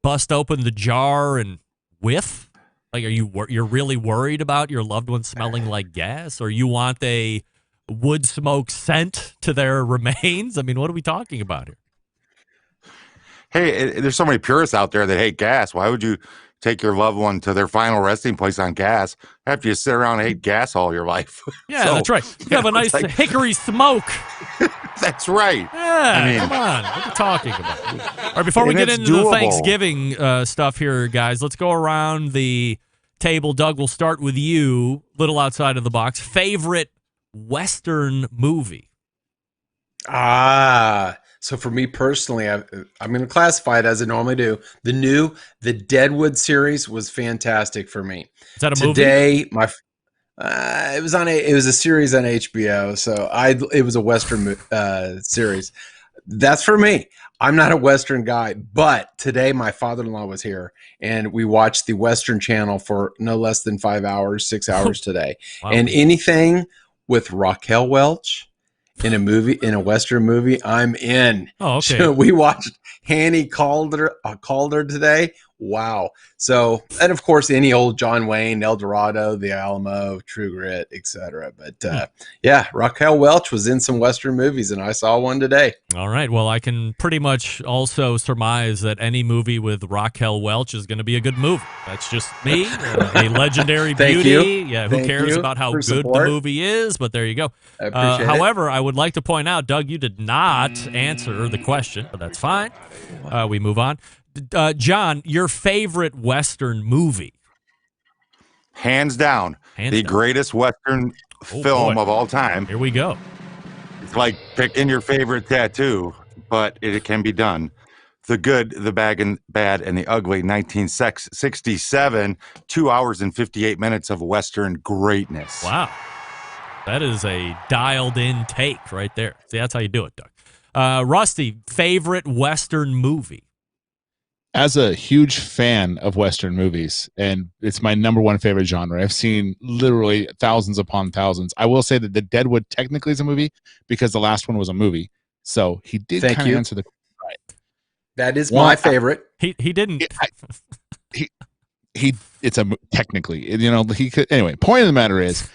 bust open the jar and whiff? Like, you're really worried about your loved one smelling like gas, or you want a wood smoke scent to their remains? I mean, what are we talking about here? Hey, there's so many purists out there that hate gas. Why would you take your loved one to their final resting place on gas after you sit around and hate gas all your life? Yeah, that's right. You have a nice hickory smoke. That's right. Yeah, come on. What are you talking about? All right, before we get into the Thanksgiving stuff here, guys, let's go around the table. Doug, we'll start with you, little outside of the box. Favorite Western movie? So for me personally, I'm going to classify it as I normally do. The Deadwood series was fantastic for me. Is that a movie? Today, it was a series on HBO. So it was a Western series. That's for me. I'm not a Western guy, but today my father-in-law was here and we watched the Western channel for no less than 5 hours, 6 hours today. Wow. And anything with Raquel Welch in a Western movie, I'm in. Oh, okay. So we watched Hanny Calder today. Wow. So, and of course, any old John Wayne, El Dorado, The Alamo, True Grit, etc. But yeah, Raquel Welch was in some Western movies, and I saw one today. All right. Well, I can pretty much also surmise that any movie with Raquel Welch is going to be a good movie. That's just me, a legendary beauty. You. Yeah, who cares about how good the movie is? But there you go. I appreciate it. However, I would like to point out, Doug, you did not answer the question, but that's fine. We move on. John, your favorite Western movie? Hands down, greatest Western film of all time. Here we go. It's like picking your favorite tattoo, but it can be done. The Good, the Bad, and the Ugly, 1967, 2 hours and 58 minutes of Western greatness. Wow. That is a dialed-in take right there. See, that's how you do it, Doug. Rusty, favorite Western movie? As a huge fan of Western movies, and it's my number one favorite genre, I've seen literally thousands upon thousands. I will say that the Deadwood technically is a movie because the last one was a movie. So he did kind of answer the question right. That is my favorite. He didn't. It's technically, he could. Anyway, point of the matter is,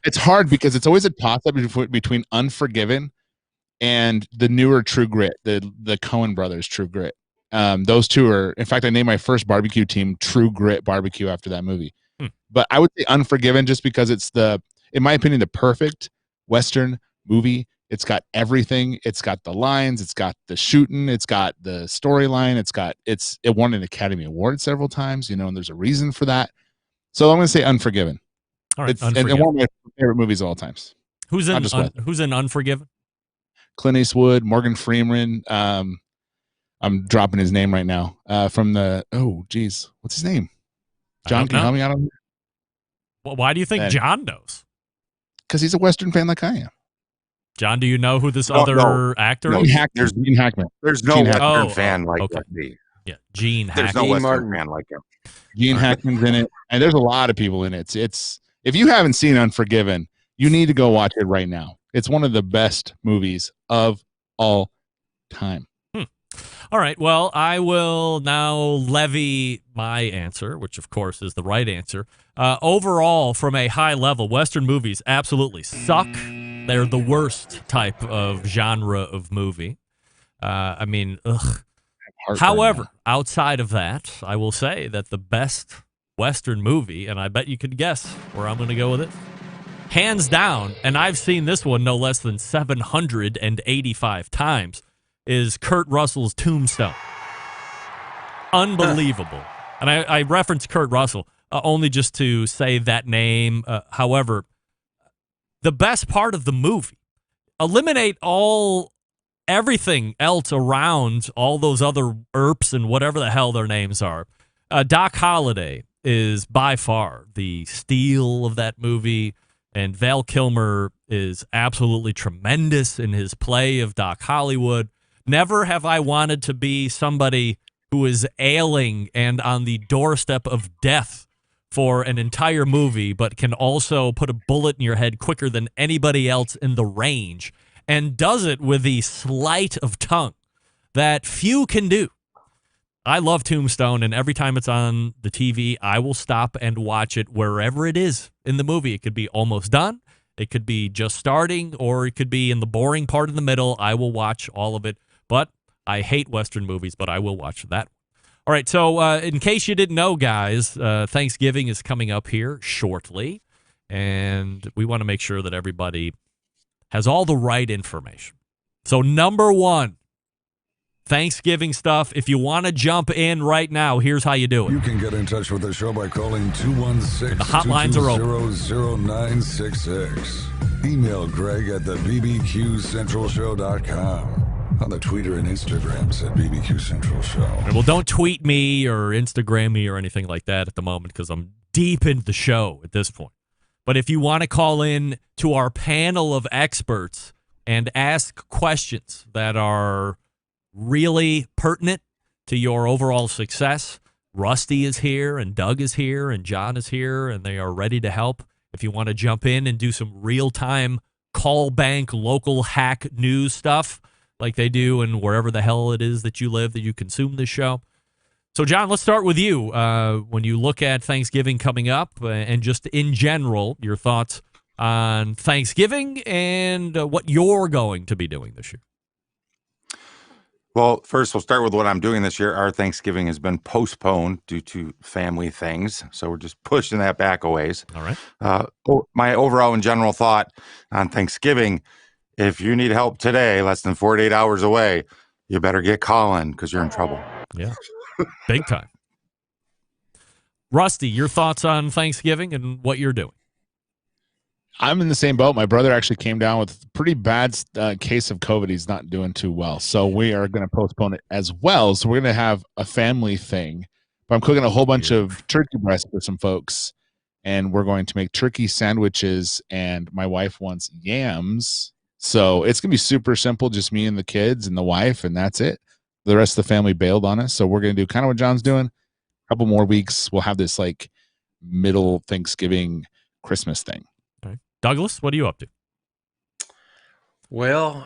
it's hard because it's always a toss-up between Unforgiven and the newer True Grit, the Coen brothers True Grit. Those two are, in fact, I named my first barbecue team True Grit Barbecue after that movie. But I would say Unforgiven just because it's in my opinion, the perfect Western movie. It's got everything. It's got the lines. It's got the shooting. It's got the storyline. It won an Academy Award several times, and there's a reason for that. So I'm going to say Unforgiven. All right, and one of my favorite movies of all times. Who's in Unforgiven? Clint Eastwood, Morgan Freeman. I'm dropping his name right now. From what's his name? John, can you help me out on that? Well, why do you think John knows? Because he's a Western fan like I am. John, do you know who this other actor is? There's Gene Hackman. There's no Western fan like me. Yeah, Gene Hackman. There's no Western fan like him. Gene Hackman's in it, and there's a lot of people in it. It's if you haven't seen Unforgiven, you need to go watch it right now. It's one of the best movies of all time. All right, well, I will now levy my answer, which, of course, is the right answer. Overall, from a high level, Western movies absolutely suck. They're the worst type of genre of movie. However, outside of that, I will say that the best Western movie, and I bet you could guess where I'm going to go with it, hands down, and I've seen this one no less than 785 times, is Kurt Russell's Tombstone. Unbelievable. And I reference Kurt Russell. only just to say that name. However, the best part of the movie, eliminate everything else around all those other ERPs and whatever the hell their names are. Doc Holliday is by far the steal of that movie, and Val Kilmer is absolutely tremendous in his play of Doc Hollywood. Never have I wanted to be somebody who is ailing and on the doorstep of death for an entire movie, but can also put a bullet in your head quicker than anybody else in the range, and does it with the sleight of tongue that few can do. I love Tombstone, and every time it's on the TV, I will stop and watch it wherever it is in the movie. It could be almost done, it could be just starting, or it could be in the boring part in the middle. I will watch all of it, but I hate Western movies, but I will watch that. All right, so in case you didn't know, guys, Thanksgiving is coming up here shortly, and we want to make sure that everybody has all the right information. So number one, Thanksgiving stuff. If you want to jump in right now, here's how you do it. You can get in touch with the show by calling 216 the hotlines are open. 0966. Email Greg at the BBQCentralShow.com. On the Twitter and Instagrams at BBQ Central Show. Well, don't tweet me or Instagram me or anything like that at the moment because I'm deep into the show at this point. But if you want to call in to our panel of experts and ask questions that are really pertinent to your overall success, Rusty is here and Doug is here and John is here, and they are ready to help. If you want to jump in and do some real-time call bank local hack news stuff like they do and wherever the hell it is that you live that you consume this show. So, John, let's start with you. When you look at Thanksgiving coming up and just in general, your thoughts on Thanksgiving and what you're going to be doing this year. Well, first, we'll start with what I'm doing this year. Our Thanksgiving has been postponed due to family things, so we're just pushing that back a ways. All right. My overall and general thought on Thanksgiving, if you need help today, less than 48 hours away, you better get calling because you're in trouble. Yeah, big time. Rusty, your thoughts on Thanksgiving and what you're doing? I'm in the same boat. My brother actually came down with a pretty bad case of COVID. He's not doing too well. So we are going to postpone it as well. So we're going to have a family thing. But I'm cooking a whole bunch of turkey breasts for some folks. And we're going to make turkey sandwiches. And my wife wants yams. So it's going to be super simple. Just me and the kids and the wife. And that's it. The rest of the family bailed on us. So we're going to do kind of what John's doing. A couple more weeks. We'll have this like middle Thanksgiving Christmas thing. Douglas, what are you up to? Well,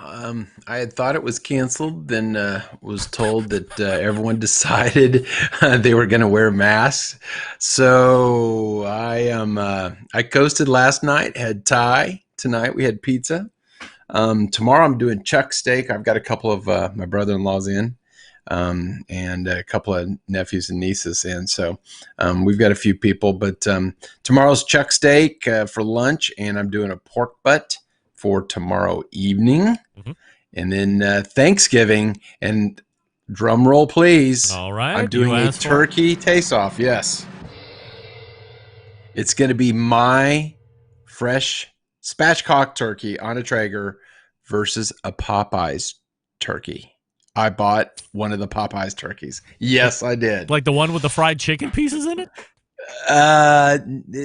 I had thought it was canceled, then was told that everyone decided they were going to wear masks. So I coasted last night, had Thai. Tonight we had pizza. Tomorrow I'm doing chuck steak. I've got a couple of my brother-in-laws in. And a couple of nephews and nieces in. So we've got a few people, but tomorrow's chuck steak for lunch, and I'm doing a pork butt for tomorrow evening. Mm-hmm. And then Thanksgiving, and drum roll, please. All right. I'm doing a turkey taste-off. Yes. It's going to be my fresh spatchcock turkey on a Traeger versus a Popeyes turkey. I bought one of the Popeyes turkeys. Yes, I did. Like the one with the fried chicken pieces in it?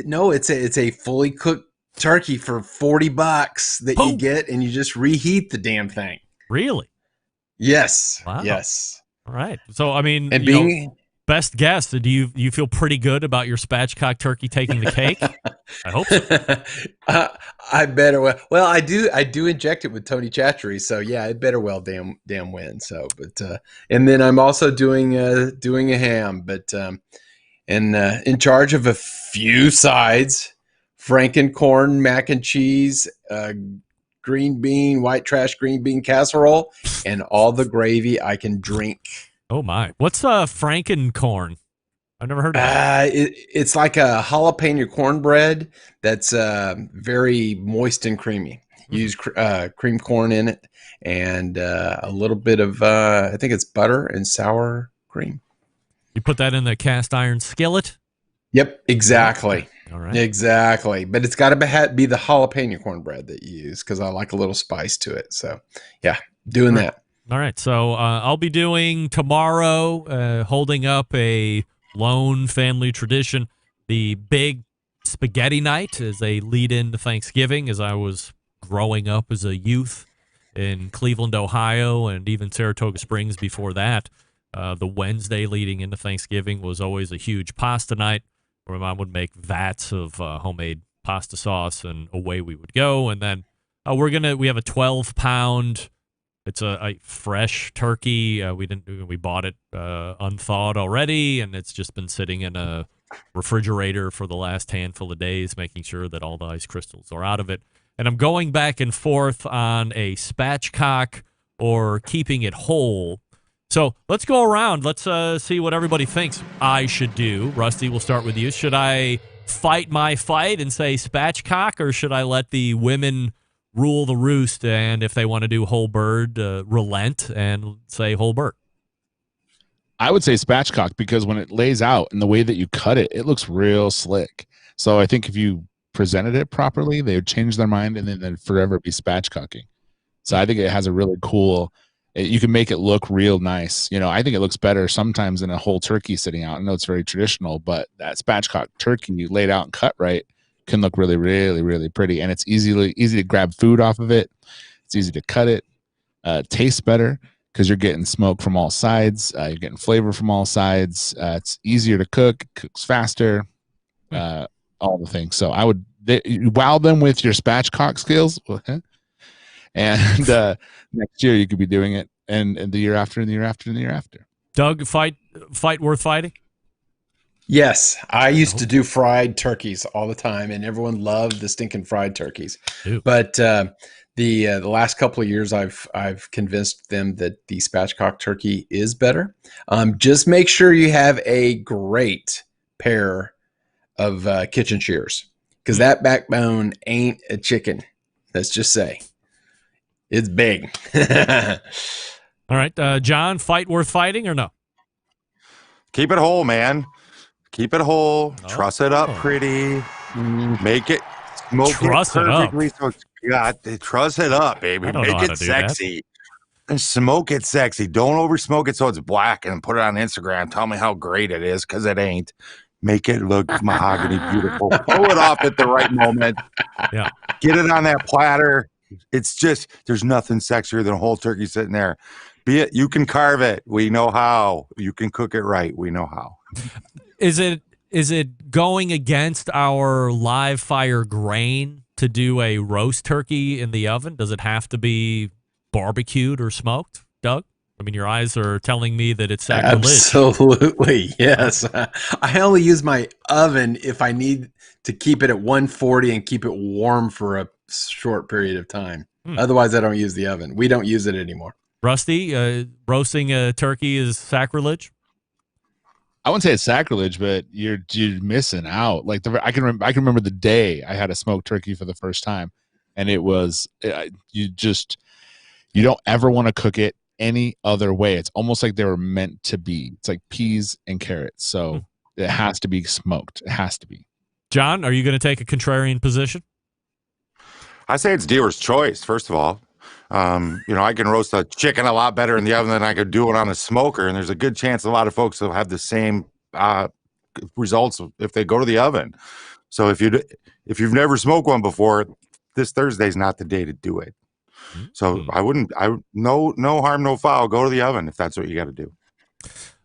No, it's a fully cooked turkey for $40 that you get, and you just reheat the damn thing. Really? Yes. Wow. Yes. All right. So, I mean, and being best guess, do you feel pretty good about your spatchcock turkey taking the cake? I hope so. I better well I do inject it with Tony Chachery, so yeah, it better well damn win. So, but and then I'm also doing a ham, but and in charge of a few sides: Franken corn, mac and cheese, green bean, white trash green bean casserole, and all the gravy I can drink. Oh my! What's Franken corn? I've never heard of it. It's like a jalapeno cornbread that's very moist and creamy. You use cream corn in it and a little bit of, I think it's butter and sour cream. You put that in the cast iron skillet? Yep, exactly. All right. Exactly. But it's got to be the jalapeno cornbread that you use because I like a little spice to it. So, yeah, doing that. All right. So I'll be doing tomorrow, holding up a lone family tradition, the big spaghetti night as a lead in to Thanksgiving, as I was growing up as a youth in Cleveland, Ohio, and even Saratoga Springs before that. The Wednesday leading into Thanksgiving was always a huge pasta night, where my mom would make vats of homemade pasta sauce, and away we would go. And then we have a 12-pound. It's a fresh turkey. We bought it unthawed already, and it's just been sitting in a refrigerator for the last handful of days, making sure that all the ice crystals are out of it. And I'm going back and forth on a spatchcock or keeping it whole. So let's go around. Let's see what everybody thinks I should do. Rusty, we'll start with you. Should I fight my fight and say spatchcock, or should I let the women rule the roost, and if they want to do whole bird, relent and say whole bird? I would say spatchcock, because when it lays out and the way that you cut it, it looks real slick. So I think if you presented it properly, they would change their mind and then forever be spatchcocking. So I think it has a really cool, you can make it look real nice. I think it looks better sometimes than a whole turkey sitting out. I know it's very traditional, but that spatchcock turkey you laid out and cut right can look really, really, really pretty. And it's easy to grab food off of it. It's easy to cut it. Tastes better because you're getting smoke from all sides. You're getting flavor from all sides. It's easier to cook, cooks faster, all the things. So I would wow them with your spatchcock skills. And next year you could be doing it, and the year after, and the year after, and the year after. Doug, fight worth fighting? Yes, I used to do fried turkeys all the time, and everyone loved the stinking fried turkeys. Ew. But the last couple of years, I've convinced them that the spatchcock turkey is better. Just make sure you have a great pair of kitchen shears, because that backbone ain't a chicken. Let's just say it's big. All right, John, fight worth fighting or no? Keep it whole, man. Keep it whole. Truss it up pretty. Make it smoke Truss it it up. perfectly. So truss it up, baby. I don't know Make how to it do sexy. And smoke it sexy. Don't over smoke it so it's black and put it on Instagram. Tell me how great it is, because it ain't. Make it look mahogany beautiful. Pull it off at the right moment. Yeah. Get it on that platter. It's just, there's nothing sexier than a whole turkey sitting there. Be it, you can carve it. We know how. You can cook it right. We know how. Is it going against our live fire grain to do a roast turkey in the oven? Does it have to be barbecued or smoked, Doug? I mean, your eyes are telling me that it's sacrilege. Absolutely, yes. I only use my oven if I need to keep it at 140 and keep it warm for a short period of time. Otherwise, I don't use the oven. We don't use it anymore. Rusty, roasting a turkey is sacrilege? I wouldn't say it's sacrilege, but you're missing out. Like I can remember the day I had a smoked turkey for the first time, and it was you don't ever want to cook it any other way. It's almost like they were meant to be. It's like peas and carrots, so it has to be smoked. It has to be. John, are you going to take a contrarian position? I say it's dealer's choice, first of all. I can roast a chicken a lot better in the oven than I could do it on a smoker, and there's a good chance a lot of folks will have the same results if they go to the oven. So if you've never smoked one before, this Thursday's not the day to do it. So no harm, no foul. Go to the oven if that's what you got to do.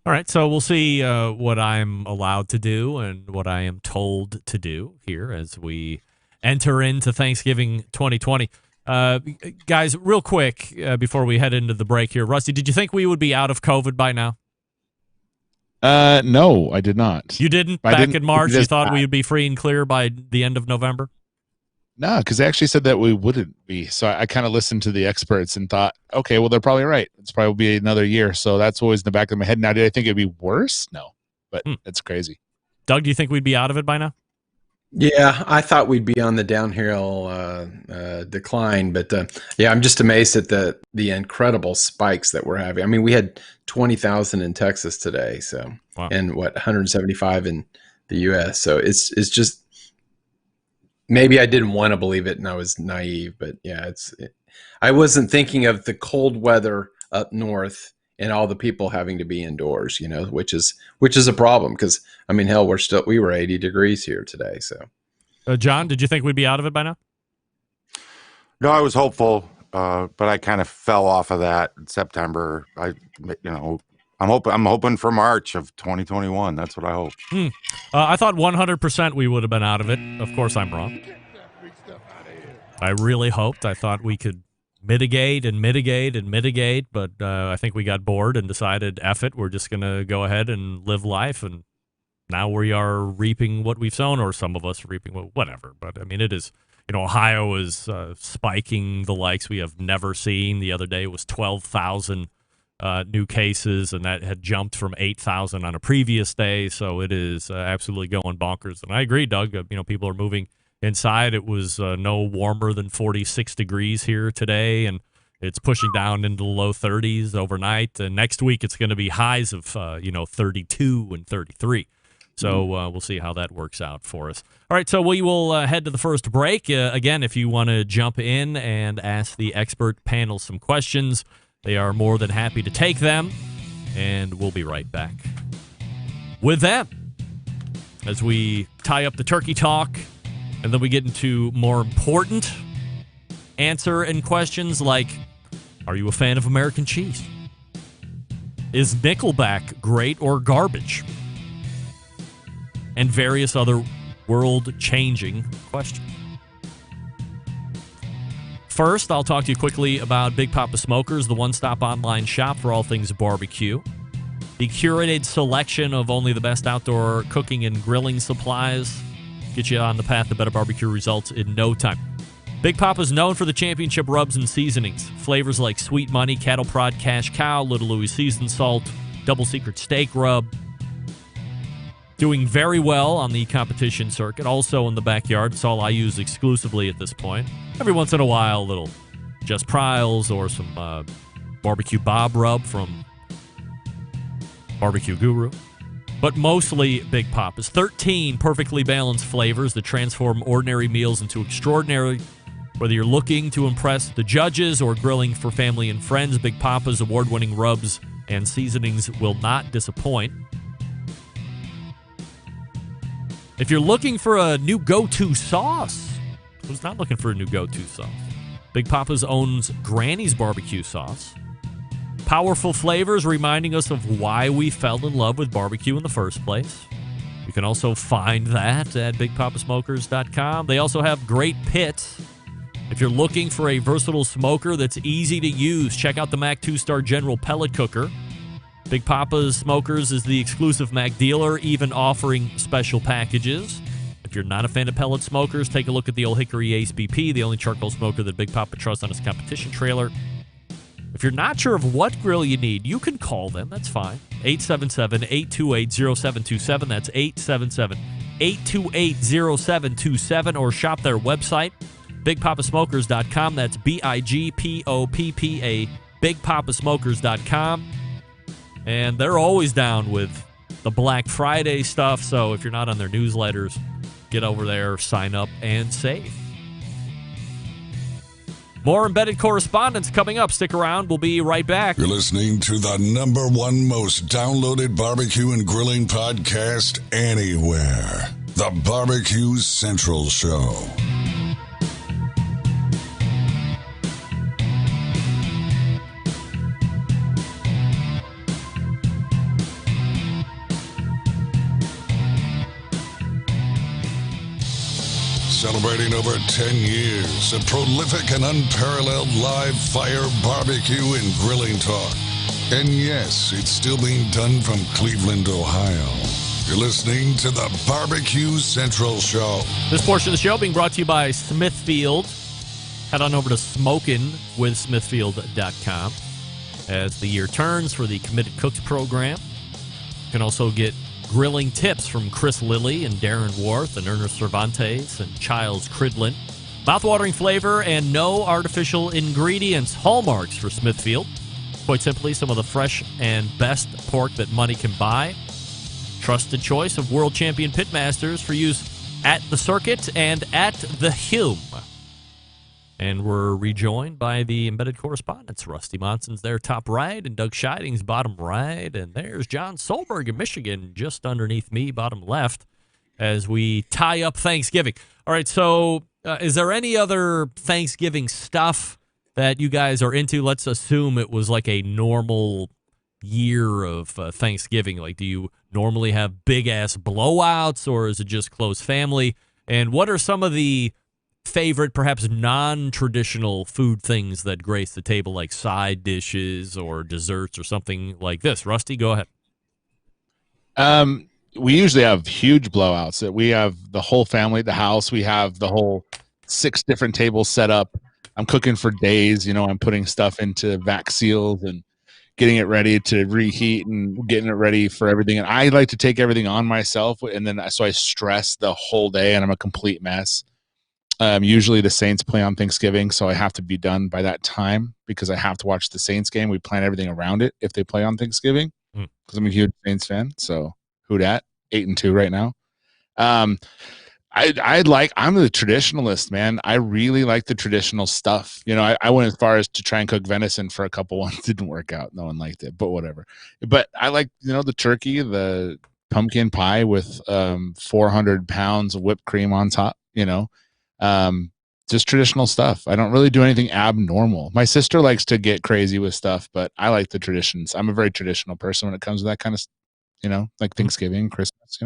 All right, so we'll see what I'm allowed to do and what I am told to do here as we enter into Thanksgiving 2020. Guys, real quick before we head into the break here, Rusty, did you think we would be out of COVID by now? No, I did not. You didn't? Back in March, you thought we would be free and clear by the end of November? No, because they actually said that we wouldn't be. So I kind of listened to the experts and thought, okay, well, they're probably right. It's probably be another year. So that's always in the back of my head. Now, did I think it'd be worse? No, but it's crazy. Doug, do you think we'd be out of it by now? Yeah, I thought we'd be on the downhill decline, but I'm just amazed at the incredible spikes that we're having. I mean, we had 20,000 in Texas today, so and 175 in the U.S. So it's just, maybe I didn't want to believe it and I was naive, but yeah, I wasn't thinking of the cold weather up north and all the people having to be indoors, which is a problem because, I mean, hell, we were 80 degrees here today. So, John, did you think we'd be out of it by now? No, I was hopeful, but I kind of fell off of that in September. I'm hoping for March of 2021. That's what I hope. I thought 100% we would have been out of it. Of course, I'm wrong. I really hoped. I thought we could mitigate, but I think we got bored and decided, F it, we're just going to go ahead and live life, and now we are reaping what we've sown, or some of us reaping whatever. But, I mean, it is, Ohio is spiking the likes we have never seen. The other day it was 12,000 new cases, and that had jumped from 8,000 on a previous day, so it is absolutely going bonkers. And I agree, Doug, people are moving inside. It was no warmer than 46 degrees here today, and it's pushing down into the low 30s overnight. And next week it's going to be highs of 32 and 33. So we'll see how that works out for us. All right, so we will head to the first break. Again, if you want to jump in and ask the expert panel some questions, they are more than happy to take them, and we'll be right back with them as we tie up the turkey talk. And then we get into more important answer and questions like, are you a fan of American cheese? Is Nickelback great or garbage? And various other world-changing questions. First, I'll talk to you quickly about Big Papa Smokers, the one-stop online shop for all things barbecue. The curated selection of only the best outdoor cooking and grilling supplies get you on the path to better barbecue results in no time. Big Papa's known for the championship rubs and seasonings. Flavors like Sweet Money, Cattle Prod, Cash Cow, Little Louis Seasoned Salt, Double Secret Steak Rub. Doing very well on the competition circuit. Also in the backyard. It's all I use exclusively at this point. Every once in a while, a little Just Pryles or some Barbecue Bob Rub from Barbecue Guru. But mostly Big Papa's. 13 perfectly balanced flavors that transform ordinary meals into extraordinary. Whether you're looking to impress the judges or grilling for family and friends, Big Papa's award-winning rubs and seasonings will not disappoint. If you're looking for a new go-to sauce, who's not looking for a new go-to sauce? Big Papa's owns Granny's barbecue sauce. Powerful flavors reminding us of why we fell in love with barbecue in the first place. You can also find that at BigPapaSmokers.com. They also have great pits. If you're looking for a versatile smoker that's easy to use, check out the Mac 2-Star General Pellet Cooker. Big Papa's Smokers is the exclusive Mac dealer, even offering special packages. If you're not a fan of pellet smokers, take a look at the Old Hickory Ace BP, the only charcoal smoker that Big Papa trusts on his competition trailer. If you're not sure of what grill you need, you can call them. That's fine. 877-828-0727. That's 877-828-0727. Or shop their website, BigPapaSmokers.com. That's BIGPOPPA, BigPapaSmokers.com. And they're always down with the Black Friday stuff. So if you're not on their newsletters, get over there, sign up, and save. More embedded correspondence coming up. Stick around. We'll be right back. You're listening to the #1 most downloaded barbecue and grilling podcast anywhere. The Barbecue Central Show. Celebrating over 10 years of prolific and unparalleled live fire barbecue and grilling talk. And yes, it's still being done from Cleveland, Ohio. You're listening to the Barbecue Central Show. This portion of the show being brought to you by Smithfield. Head on over to smokinwithsmithfield.com as the year turns for the Committed Cooks program. You can also get grilling tips from Chris Lilly and Darren Worth and Ernest Cervantes and Childs Cridlin. Mouthwatering flavor and no artificial ingredients. Hallmarks for Smithfield. Quite simply, some of the fresh and best pork that money can buy. trusted choice of world champion pitmasters for use at the circuit and at the Hume. And we're rejoined by the embedded correspondents. Rusty Monson's there top right, and Doug Scheiding's bottom right. And there's John Solberg in Michigan just underneath me, bottom left, as we tie up Thanksgiving. All right, so is there any other Thanksgiving stuff that you guys are into? Let's assume it was like a normal year of Thanksgiving. Like, do you normally have big-ass blowouts, or is it just close family? And what are some of the favorite, perhaps non-traditional food things that grace the table, like side dishes or desserts or something like this? Rusty, go ahead. We usually have huge blowouts. We have the whole family at the house. We have the whole 6 different tables set up. I'm cooking for days. I'm putting stuff into vac seals and getting it ready to reheat and getting it ready for everything. And I like to take everything on myself, and then so I stress the whole day, and I'm a complete mess. Usually the Saints play on Thanksgiving, so I have to be done by that time because I have to watch the Saints game. We plan everything around it if they play on Thanksgiving because I'm a huge Saints fan. So who dat? 8-2 right now. I'm the traditionalist, man. I really like the traditional stuff. I went as far as to try and cook venison for a couple ones. Didn't work out. No one liked it, but whatever. But I like, the turkey, the pumpkin pie with 400 pounds of whipped cream on top, just traditional stuff. I don't really do anything abnormal. My sister likes to get crazy with stuff, but I like the traditions. I'm a very traditional person when it comes to that kind of, like Thanksgiving, Christmas,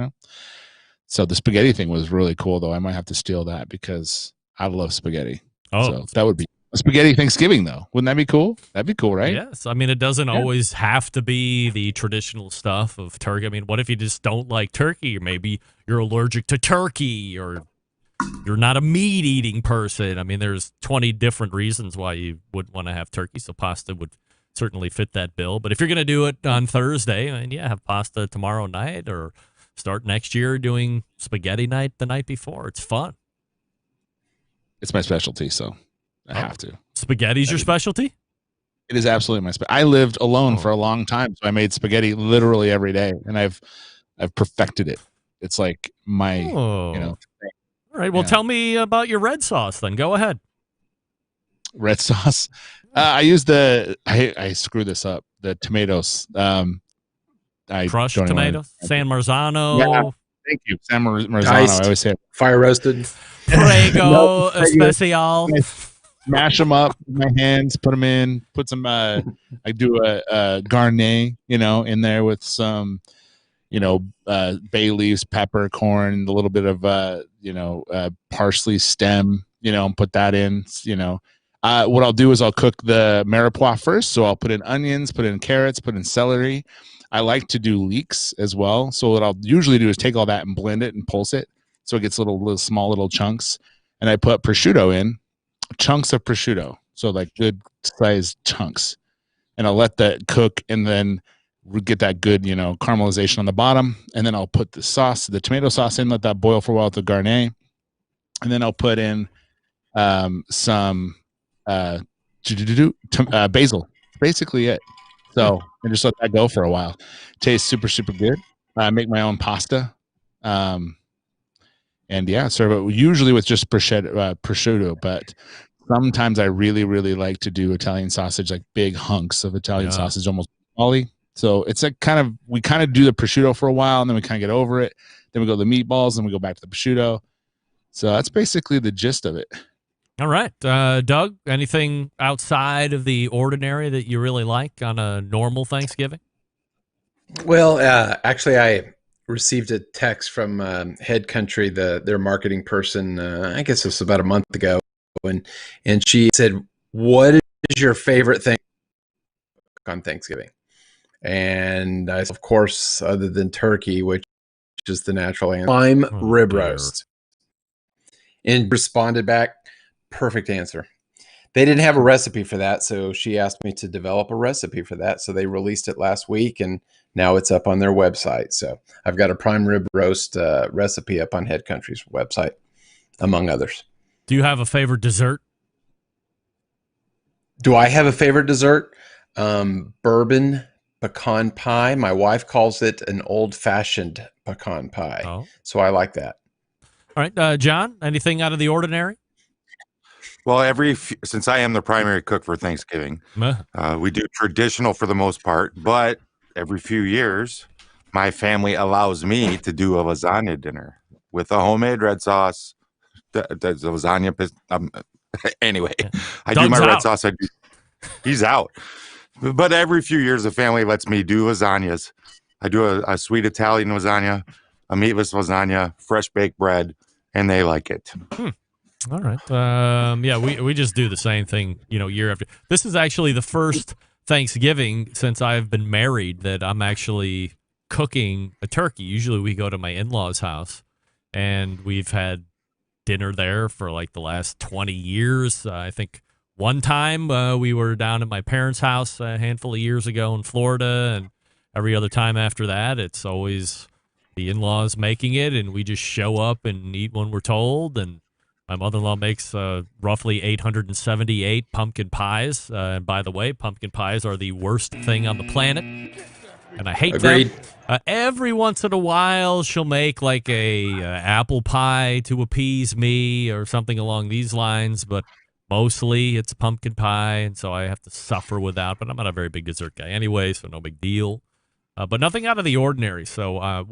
So the spaghetti thing was really cool, though. I might have to steal that because I love spaghetti. Oh, so that would be a spaghetti Thanksgiving, though. Wouldn't that be cool? That'd be cool, right? Yes. I mean, it doesn't always have to be the traditional stuff of turkey. I mean, what if you just don't like turkey? Or maybe you're allergic to turkey, or you're not a meat-eating person. I mean, there's 20 different reasons why you wouldn't want to have turkey, so pasta would certainly fit that bill. But if you're going to do it on Thursday, have pasta tomorrow night, or start next year doing spaghetti night the night before. It's fun. It's my specialty, so I have to. Spaghetti's your specialty? It is absolutely my specialty. I lived alone for a long time, so I made spaghetti literally every day, and I've perfected it. It's like my, All right, well, tell me about your red sauce then. Go ahead. Red sauce. I use I screw this up. The tomatoes. Crushed tomatoes, San Marzano. Yeah, thank you, San Marzano. Diced, I always say it. Fire roasted, Prego Especial. Mash them up with my hands, put them in. Put some. I do a garnet, in there with some, bay leaves, peppercorn, a little bit of parsley stem, and put that in. What I'll do is I'll cook the mirepoix first. So I'll put in onions, put in carrots, put in celery. I like to do leeks as well. So what I'll usually do is take all that and blend it and pulse it so it gets little small chunks. And I put prosciutto in, chunks of prosciutto. So like good sized chunks. And I'll let that cook, and then we get that good, caramelization on the bottom. And then I'll put the sauce, the tomato sauce in, let that boil for a while with the garnet. And then I'll put in some basil. Basically it. So I just let that go for a while. Tastes super, super good. I make my own pasta. And serve it usually with just prosciutto, but sometimes I really, really like to do Italian sausage, like big hunks of Italian sausage, almost ollie. So it's like we kind of do the prosciutto for a while, and then we kind of get over it. Then we go to the meatballs, and we go back to the prosciutto. So that's basically the gist of it. All right. Doug, anything outside of the ordinary that you really like on a normal Thanksgiving? Well, actually, I received a text from Head Country, their marketing person, I guess it was about a month ago, and she said, "What is your favorite thing on Thanksgiving?" And I said, of course, other than turkey, which is the natural answer, prime rib roast. And responded back, perfect answer. They didn't have a recipe for that, so she asked me to develop a recipe for that. So they released it last week, and now it's up on their website. So I've got a prime rib roast recipe up on Head Country's website, among others. Do you have a favorite dessert? Do I have a favorite dessert? Bourbon pecan pie. My wife calls it an old-fashioned pecan pie. Oh. So I like that. All right, John, anything out of the ordinary? Well, since I am the primary cook for Thanksgiving, we do traditional for the most part, but every few years, my family allows me to do a lasagna dinner with a homemade red sauce. The lasagna. Anyway, I do my red sauce. He's out. But every few years, the family lets me do lasagnas. I do a sweet Italian lasagna, a meatless lasagna, fresh baked bread, and they like it. All right. Yeah, we just do the same thing, year after. This is actually the first Thanksgiving since I've been married that I'm actually cooking a turkey. Usually we go to my in-laws' house, and we've had dinner there for like the last 20 years. I think one time we were down at my parents' house a handful of years ago in Florida, and every other time after that, it's always the in-laws making it, and we just show up and eat when we're told. And my mother-in-law makes roughly 878 pumpkin pies. And by the way, pumpkin pies are the worst thing on the planet, and I hate them. Every once in a while, she'll make like a apple pie to appease me or something along these lines, but mostly it's pumpkin pie, and so I have to suffer with that. But I'm not a very big dessert guy anyway, so no big deal. But nothing out of the ordinary. So I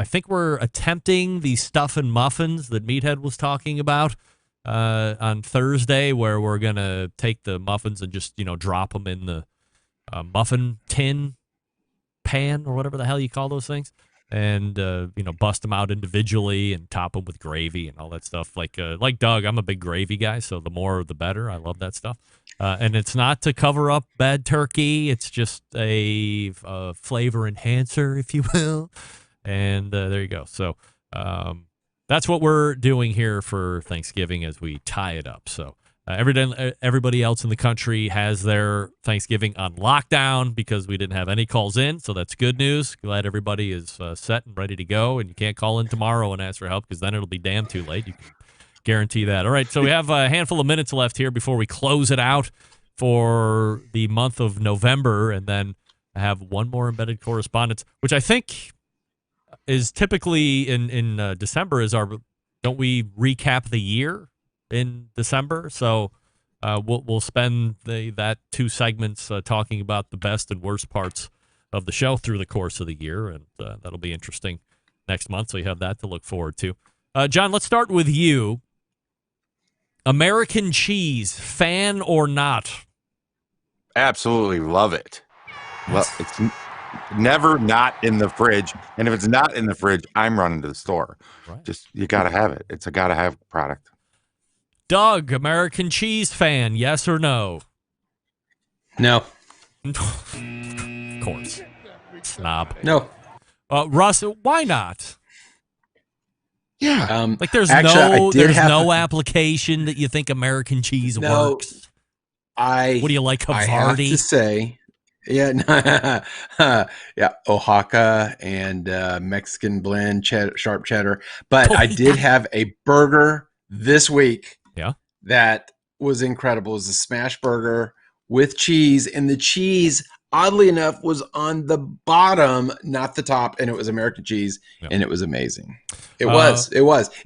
think we're attempting the stuff and muffins that Meathead was talking about on Thursday, where we're going to take the muffins and just, drop them in the muffin tin pan or whatever the hell you call those things, and, bust them out individually and top them with gravy and all that stuff. Like Doug, I'm a big gravy guy, so the more the better. I love that stuff. And it's not to cover up bad turkey. It's just a flavor enhancer, if you will. And there you go. So that's what we're doing here for Thanksgiving as we tie it up. So everybody else in the country has their Thanksgiving on lockdown because we didn't have any calls in. So that's good news. Glad everybody is set and ready to go. And you can't call in tomorrow and ask for help because then it'll be damn too late. You can guarantee that. All right. So we have a handful of minutes left here before we close it out for the month of November. And then I have one more embedded correspondence, which I think is typically in December is don't we recap the year in December? So we'll spend that 2 segments talking about the best and worst parts of the show through the course of the year, and that'll be interesting next month. So you have that to look forward to. John, let's start with you. American cheese, fan or not? Absolutely love it. Well, it's never not in the fridge, and if it's not in the fridge, I'm running to the store. Right. Just you got to have it. It's a got to have product. Doug, American cheese fan, yes or no? No. Of course. Snob. No. Russ, why not? Yeah. Like there's no application that you think American cheese works. What do you like, Havarti? I have to say, yeah, Oaxaca and Mexican blend, sharp cheddar. But I did have a burger this week. Yeah, that was incredible. It was a smash burger with cheese, and the cheese, oddly enough, was on the bottom, not the top, and it was American cheese, and it was amazing. It was.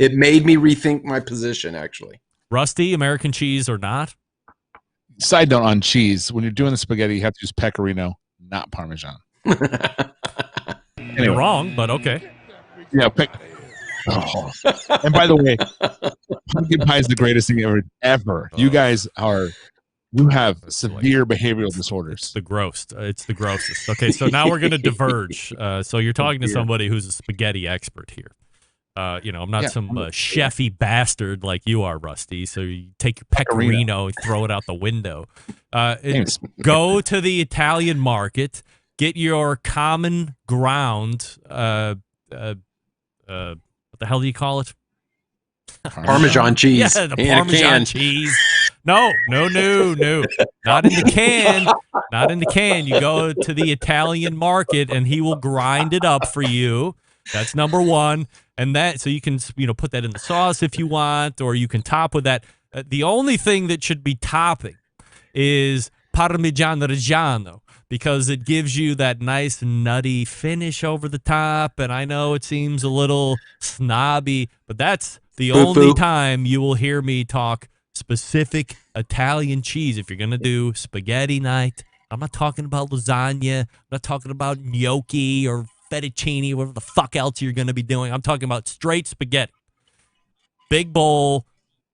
It made me rethink my position, actually. Rusty, American cheese or not? Side note on cheese: when you're doing the spaghetti, you have to use pecorino, not Parmesan. You're wrong, but okay. Yeah. Oh. And by the way, pumpkin pie is the greatest thing ever. You guys you have severe behavioral disorders. It's the grossest. Okay, so now we're going to diverge. So you're talking to somebody who's a spaghetti expert here. I'm not some chefy bastard like you are, Rusty. So you take your pecorino and throw it out the window. Go to the Italian market, get your common ground. What the hell do you call it? Parmesan cheese. Yeah, the Parmesan cheese. No. Not in the can. Not in the can. You go to the Italian market and he will grind it up for you. That's number one. And so you can, put that in the sauce if you want, or you can top with that. The only thing that should be topping is Parmigiano Reggiano, because it gives you that nice nutty finish over the top. And I know it seems a little snobby, but that's the only time you will hear me talk specific Italian cheese. If you're going to do spaghetti night, I'm not talking about lasagna. I'm not talking about gnocchi or fettuccine, whatever the fuck else you're going to be doing. I'm talking about straight spaghetti. Big bowl.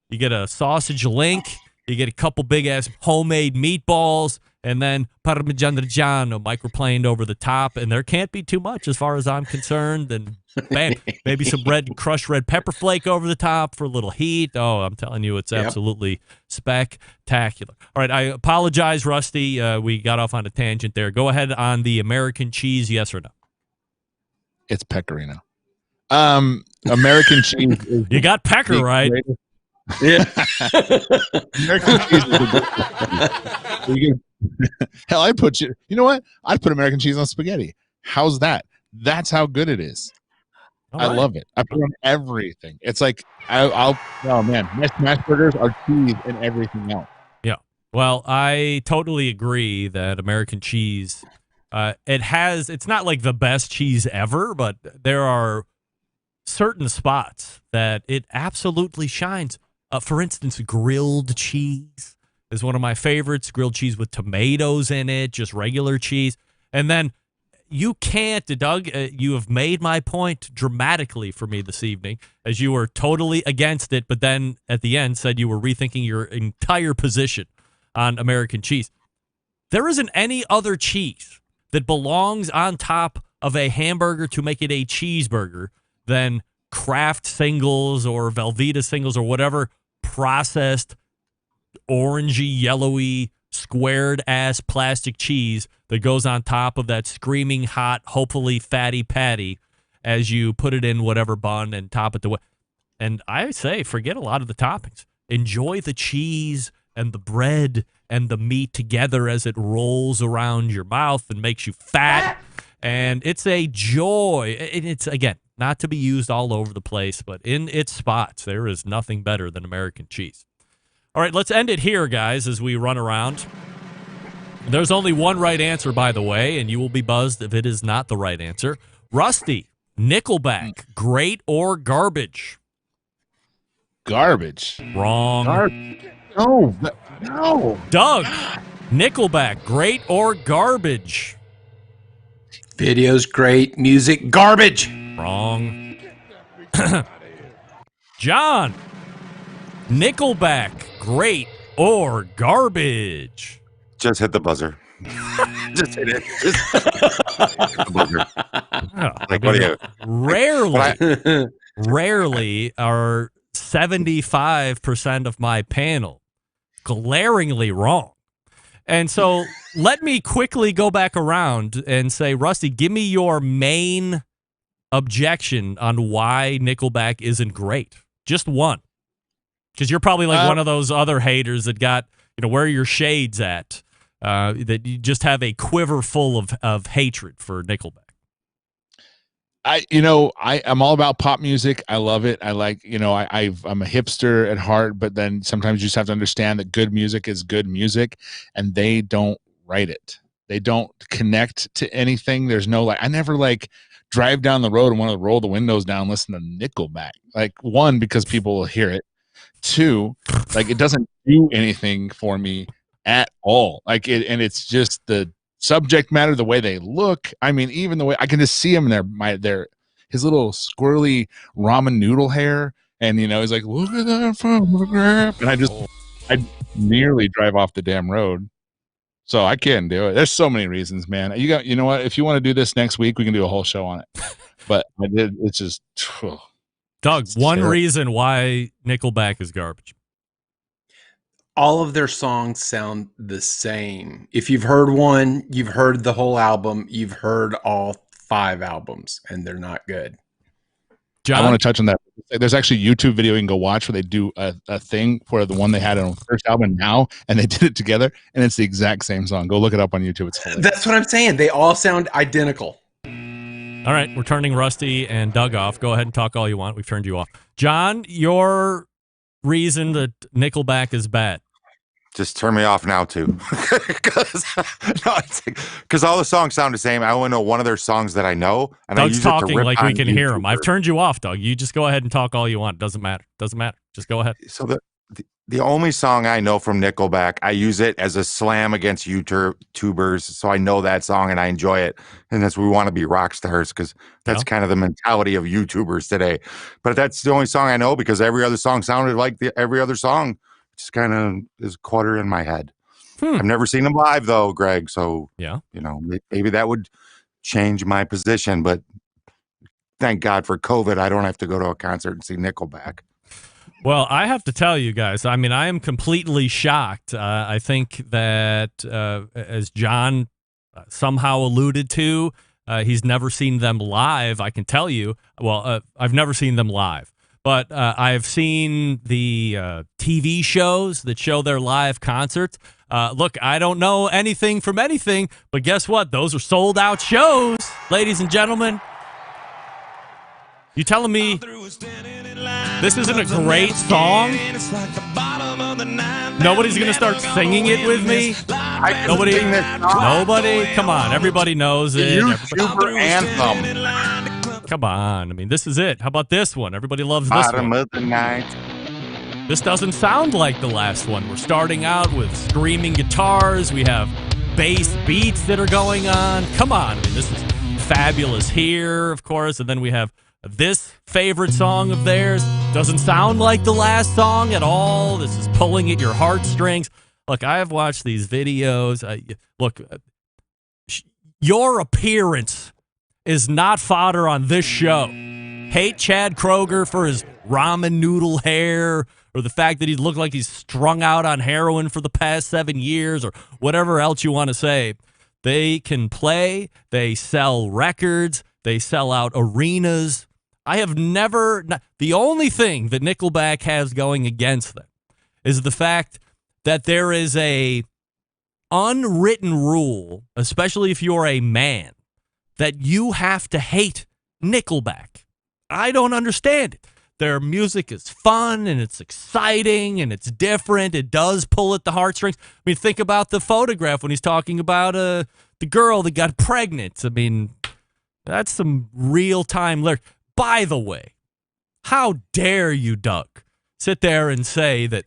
You get a sausage link. You get a couple big-ass homemade meatballs, and then Parmigiano Reggiano microplaned over the top, and there can't be too much as far as I'm concerned. And bam, maybe some crushed red pepper flake over the top for a little heat. Oh, I'm telling you, it's absolutely spectacular. All right, I apologize, Rusty. We got off on a tangent there. Go ahead on the American cheese, yes or no? It's pecorino. American cheese. You got pecker right. Yeah. American cheese is hell, I put you know what? I'd put American cheese on spaghetti. How's that? That's how good it is. I love it. I put it on everything. It's like oh man, smash burgers are cheese and everything else. Yeah. Well, I totally agree that American cheese, it's not like the best cheese ever, but there are certain spots that it absolutely shines. For instance, grilled cheese is one of my favorites. Grilled cheese with tomatoes in it, just regular cheese. And then you can't, Doug, you have made my point dramatically for me this evening, as you were totally against it, but then at the end said you were rethinking your entire position on American cheese. There isn't any other cheese that belongs on top of a hamburger to make it a cheeseburger than Kraft singles or Velveeta singles or whatever processed orangey, yellowy, squared ass plastic cheese that goes on top of that screaming hot, hopefully fatty patty as you put it in whatever bun and top it. And I say, forget a lot of the toppings. Enjoy the cheese and the bread and the meat together as it rolls around your mouth and makes you fat. And it's a joy. And it's, again, not to be used all over the place, but in its spots, there is nothing better than American cheese. All right, let's end it here, guys, as we run around. There's only one right answer, by the way, and you will be buzzed if it is not the right answer. Rusty, Nickelback, great or garbage? Garbage. Wrong. No. Doug, Nickelback, great or garbage? Video's great. Music, garbage. Wrong. John, Nickelback, great or garbage? Just hit the buzzer. Just hit it. Just hit the buzzer. Like, what do you? Rarely are 75% of my panel glaringly wrong. And so let me quickly go back around and say, Rusty, give me your main objection on why Nickelback isn't great. Just one. Because you're probably like one of those other haters that got, where are your shades at? That you just have a quiver full of hatred for Nickelback. I'm all about pop music. I love it. I like, I'm a hipster at heart, but then sometimes you just have to understand that good music is good music, and they don't write it. They don't connect to anything. There's no, I never drive down the road and want to roll the windows down and listen to Nickelback. One, because people will hear it. Two, it doesn't do anything for me at all. And it's just the subject matter, the way they look. I mean, even the way I can just see him there, his little squirrely ramen noodle hair, and he's like, look at that photograph, and I nearly drive off the damn road. So I can't do it. There's so many reasons, man. You know what? If you want to do this next week, we can do a whole show on it. But it's just. Doug, one reason why Nickelback is garbage. All of their songs sound the same. If you've heard one, you've heard the whole album, you've heard all 5 albums, and they're not good. John? I want to touch on that. There's actually a YouTube video you can go watch where they do a thing for the one they had on the first album now, and they did it together, and it's the exact same song. Go look it up on YouTube. It's hilarious. That's what I'm saying. They all sound identical. All right, we're turning Rusty and Doug off. Go ahead and talk all you want. We've turned you off. John, your reason that Nickelback is bad. Just turn me off now too, because all the songs sound the same. I only know one of their songs that I know, and Doug's I use talking it to rip like on we can hear YouTubers. him. I've turned you off, Doug. You just go ahead and talk all you want. Doesn't matter. Just go ahead. So the only song I know from Nickelback, I use it as a slam against YouTubers, so I know that song and I enjoy it, and that's We Want to Be Rock Stars, because that's kind of the mentality of YouTubers today. But that's the only song I know, because every other song sounded like every other song. Just kind of is quarter in my head. I've never seen them live though, Greg. So maybe that would change my position. But thank God for COVID, I don't have to go to a concert and see Nickelback. Well, I have to tell you guys, I mean, I am completely shocked. I think that as John somehow alluded to, he's never seen them live. I can tell you. Well, I've never seen them live. But I've seen the TV shows that show their live concerts. Look, I don't know anything from anything, but guess what? Those are sold out shows, ladies and gentlemen. You telling me this isn't a great song? Nobody's going to start singing it with me? Nobody? Come on, everybody knows it. YouTuber anthem. Come on. I mean, this is it. How about this one? Everybody loves this Bottom one. of the night. This doesn't sound like the last one. We're starting out with screaming guitars. We have bass beats that are going on. Come on. I mean, this is Fabulous here, of course. And then we have this favorite song of theirs. Doesn't sound like the last song at all. This is pulling at your heartstrings. Look, I have watched these videos. Your appearance is not fodder on this show. Hate Chad Kroger for his ramen noodle hair, or the fact that he looked like he's strung out on heroin for the past 7 years, or whatever else you want to say. They can play. They sell records. They sell out arenas. I have never... The only thing that Nickelback has going against them is the fact that there is a unwritten rule, especially if you're a man, that you have to hate Nickelback. I don't understand it. Their music is fun, and it's exciting, and it's different. It does pull at the heartstrings. I mean, think about the photograph when he's talking about the girl that got pregnant. I mean, that's some real-time lyrics. By the way, how dare you, Doug, sit there and say that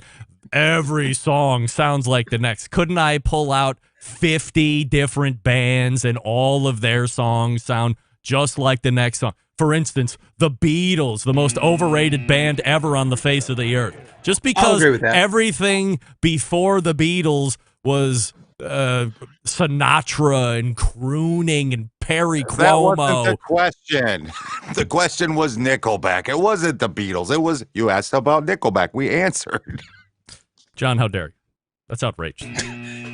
every song sounds like the next? Couldn't I pull out 50 different bands and all of their songs sound just like the next song? For instance, the Beatles, the most overrated band ever on the face of the earth. Just because everything before the Beatles was Sinatra and crooning and Perry Como. That wasn't the question. The question was Nickelback. It wasn't the Beatles. It was, you asked about Nickelback. We answered. John, how dare you? That's outrageous.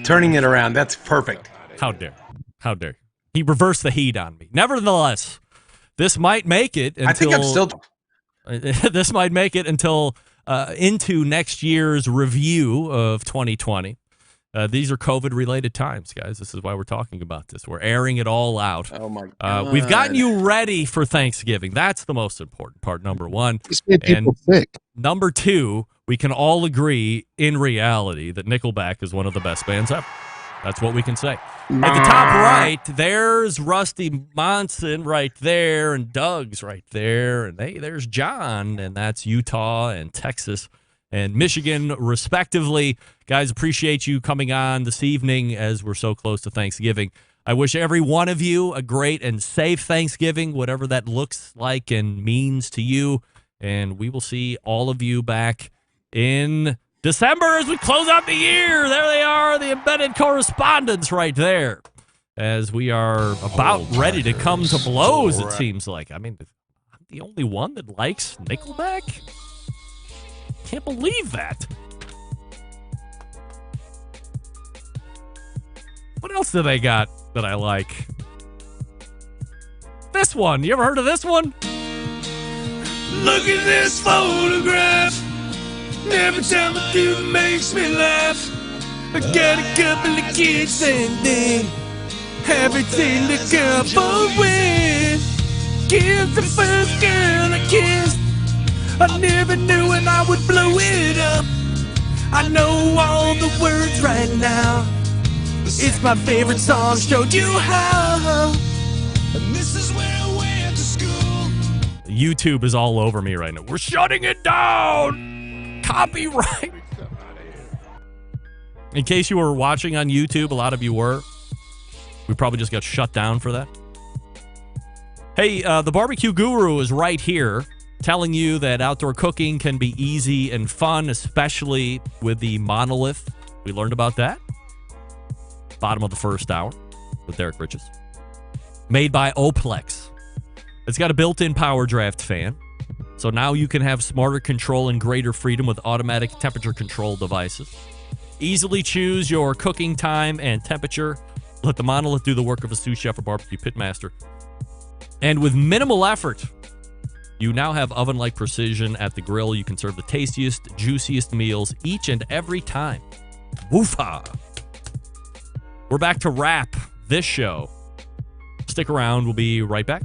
Turning it around. That's perfect. How dare you? How dare you? He reversed the heat on me. Nevertheless, this might make it until... I think I'm still... This might make it until into next year's review of 2020. These are COVID-related times, guys. This is why we're talking about this. We're airing it all out. Oh, my God. We've gotten you ready for Thanksgiving. That's the most important part, number one. Just made people sick. Number two, we can all agree in reality that Nickelback is one of the best bands ever. That's what we can say. At the top right, there's Rusty Monson right there, and Doug's right there, and there's John, and that's Utah and Texas and Michigan, respectively. Guys, appreciate you coming on this evening as we're so close to Thanksgiving. I wish every one of you a great and safe Thanksgiving, whatever that looks like and means to you, and we will see all of you back in December as we close out the year. There they are, the embedded correspondents right there, as we are about ready to come to blows, it seems like. I mean, I'm the only one that likes Nickelback? Can't believe that. What else do they got that I like? This one. You ever heard of this one? Look at this photograph. Every time I do it makes me laugh. I got a couple of kids and they everything to go for with. Give the first girl a kiss. I never knew when I would blow it up. I know all the words right now. It's my favorite song, showed you how. And this is where I went to school. YouTube is all over me right now. We're shutting it down. Copyright. In case you were watching on YouTube, a lot of you were. We probably just got shut down for that. Hey, the barbecue guru is right here telling you that outdoor cooking can be easy and fun, especially with the monolith. We learned about that. Bottom of the first hour with Derek Riches. Made by Oplex. It's got a built-in power draft fan. So now you can have smarter control and greater freedom with automatic temperature control devices. Easily choose your cooking time and temperature. Let the monolith do the work of a sous chef or barbecue pitmaster. And with minimal effort, you now have oven-like precision at the grill. You can serve the tastiest, juiciest meals each and every time. Woofa! We're back to wrap this show. Stick around. We'll be right back.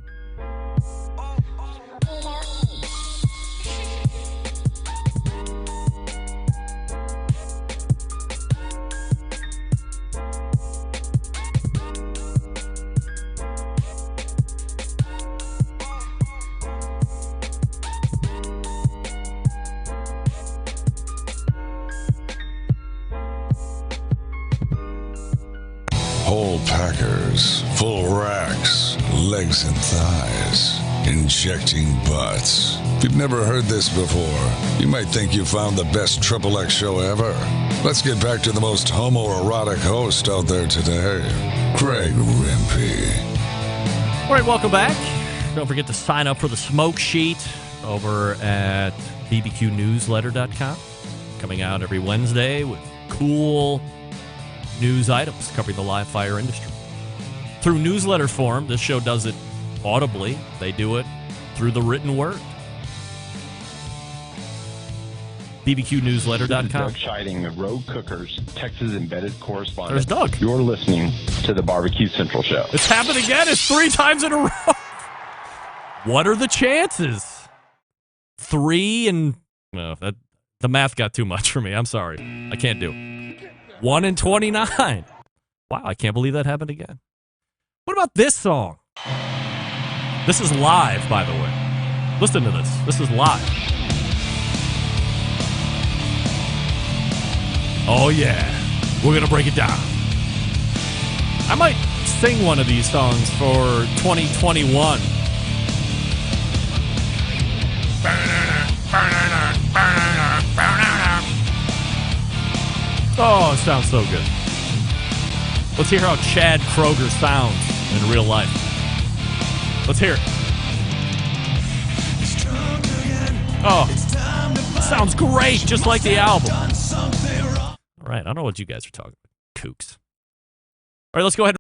Whole packers, full racks, legs and thighs, injecting butts. If you've never heard this before, you might think you found the best XXX show ever. Let's get back to the most homoerotic host out there today, Greg Rempe. All right, welcome back. Don't forget to sign up for the smoke sheet over at bbqnewsletter.com. Coming out every Wednesday with cool news items covering the live fire industry. Through newsletter form, this show does it audibly. They do it through the written word. bbqnewsletter.com. Doug Scheiding, the Rogue Cookers, Texas embedded correspondent. There's Doug. You're listening to the Barbecue Central Show. It's happened again. It's 3 times in a row. What are the chances? 3 and... No, the math got too much for me. I'm sorry. I can't do it. 1 in 29. Wow, I can't believe that happened again. What about this song? This is live, by the way. Listen to this. This is live. Oh, yeah. We're going to break it down. I might sing one of these songs for 2021. Oh, it sounds so good. Let's hear how Chad Kroger sounds in real life. Let's hear it. Oh, it sounds great, just like the album. All right, I don't know what you guys are talking about. Kooks. All right, let's go ahead.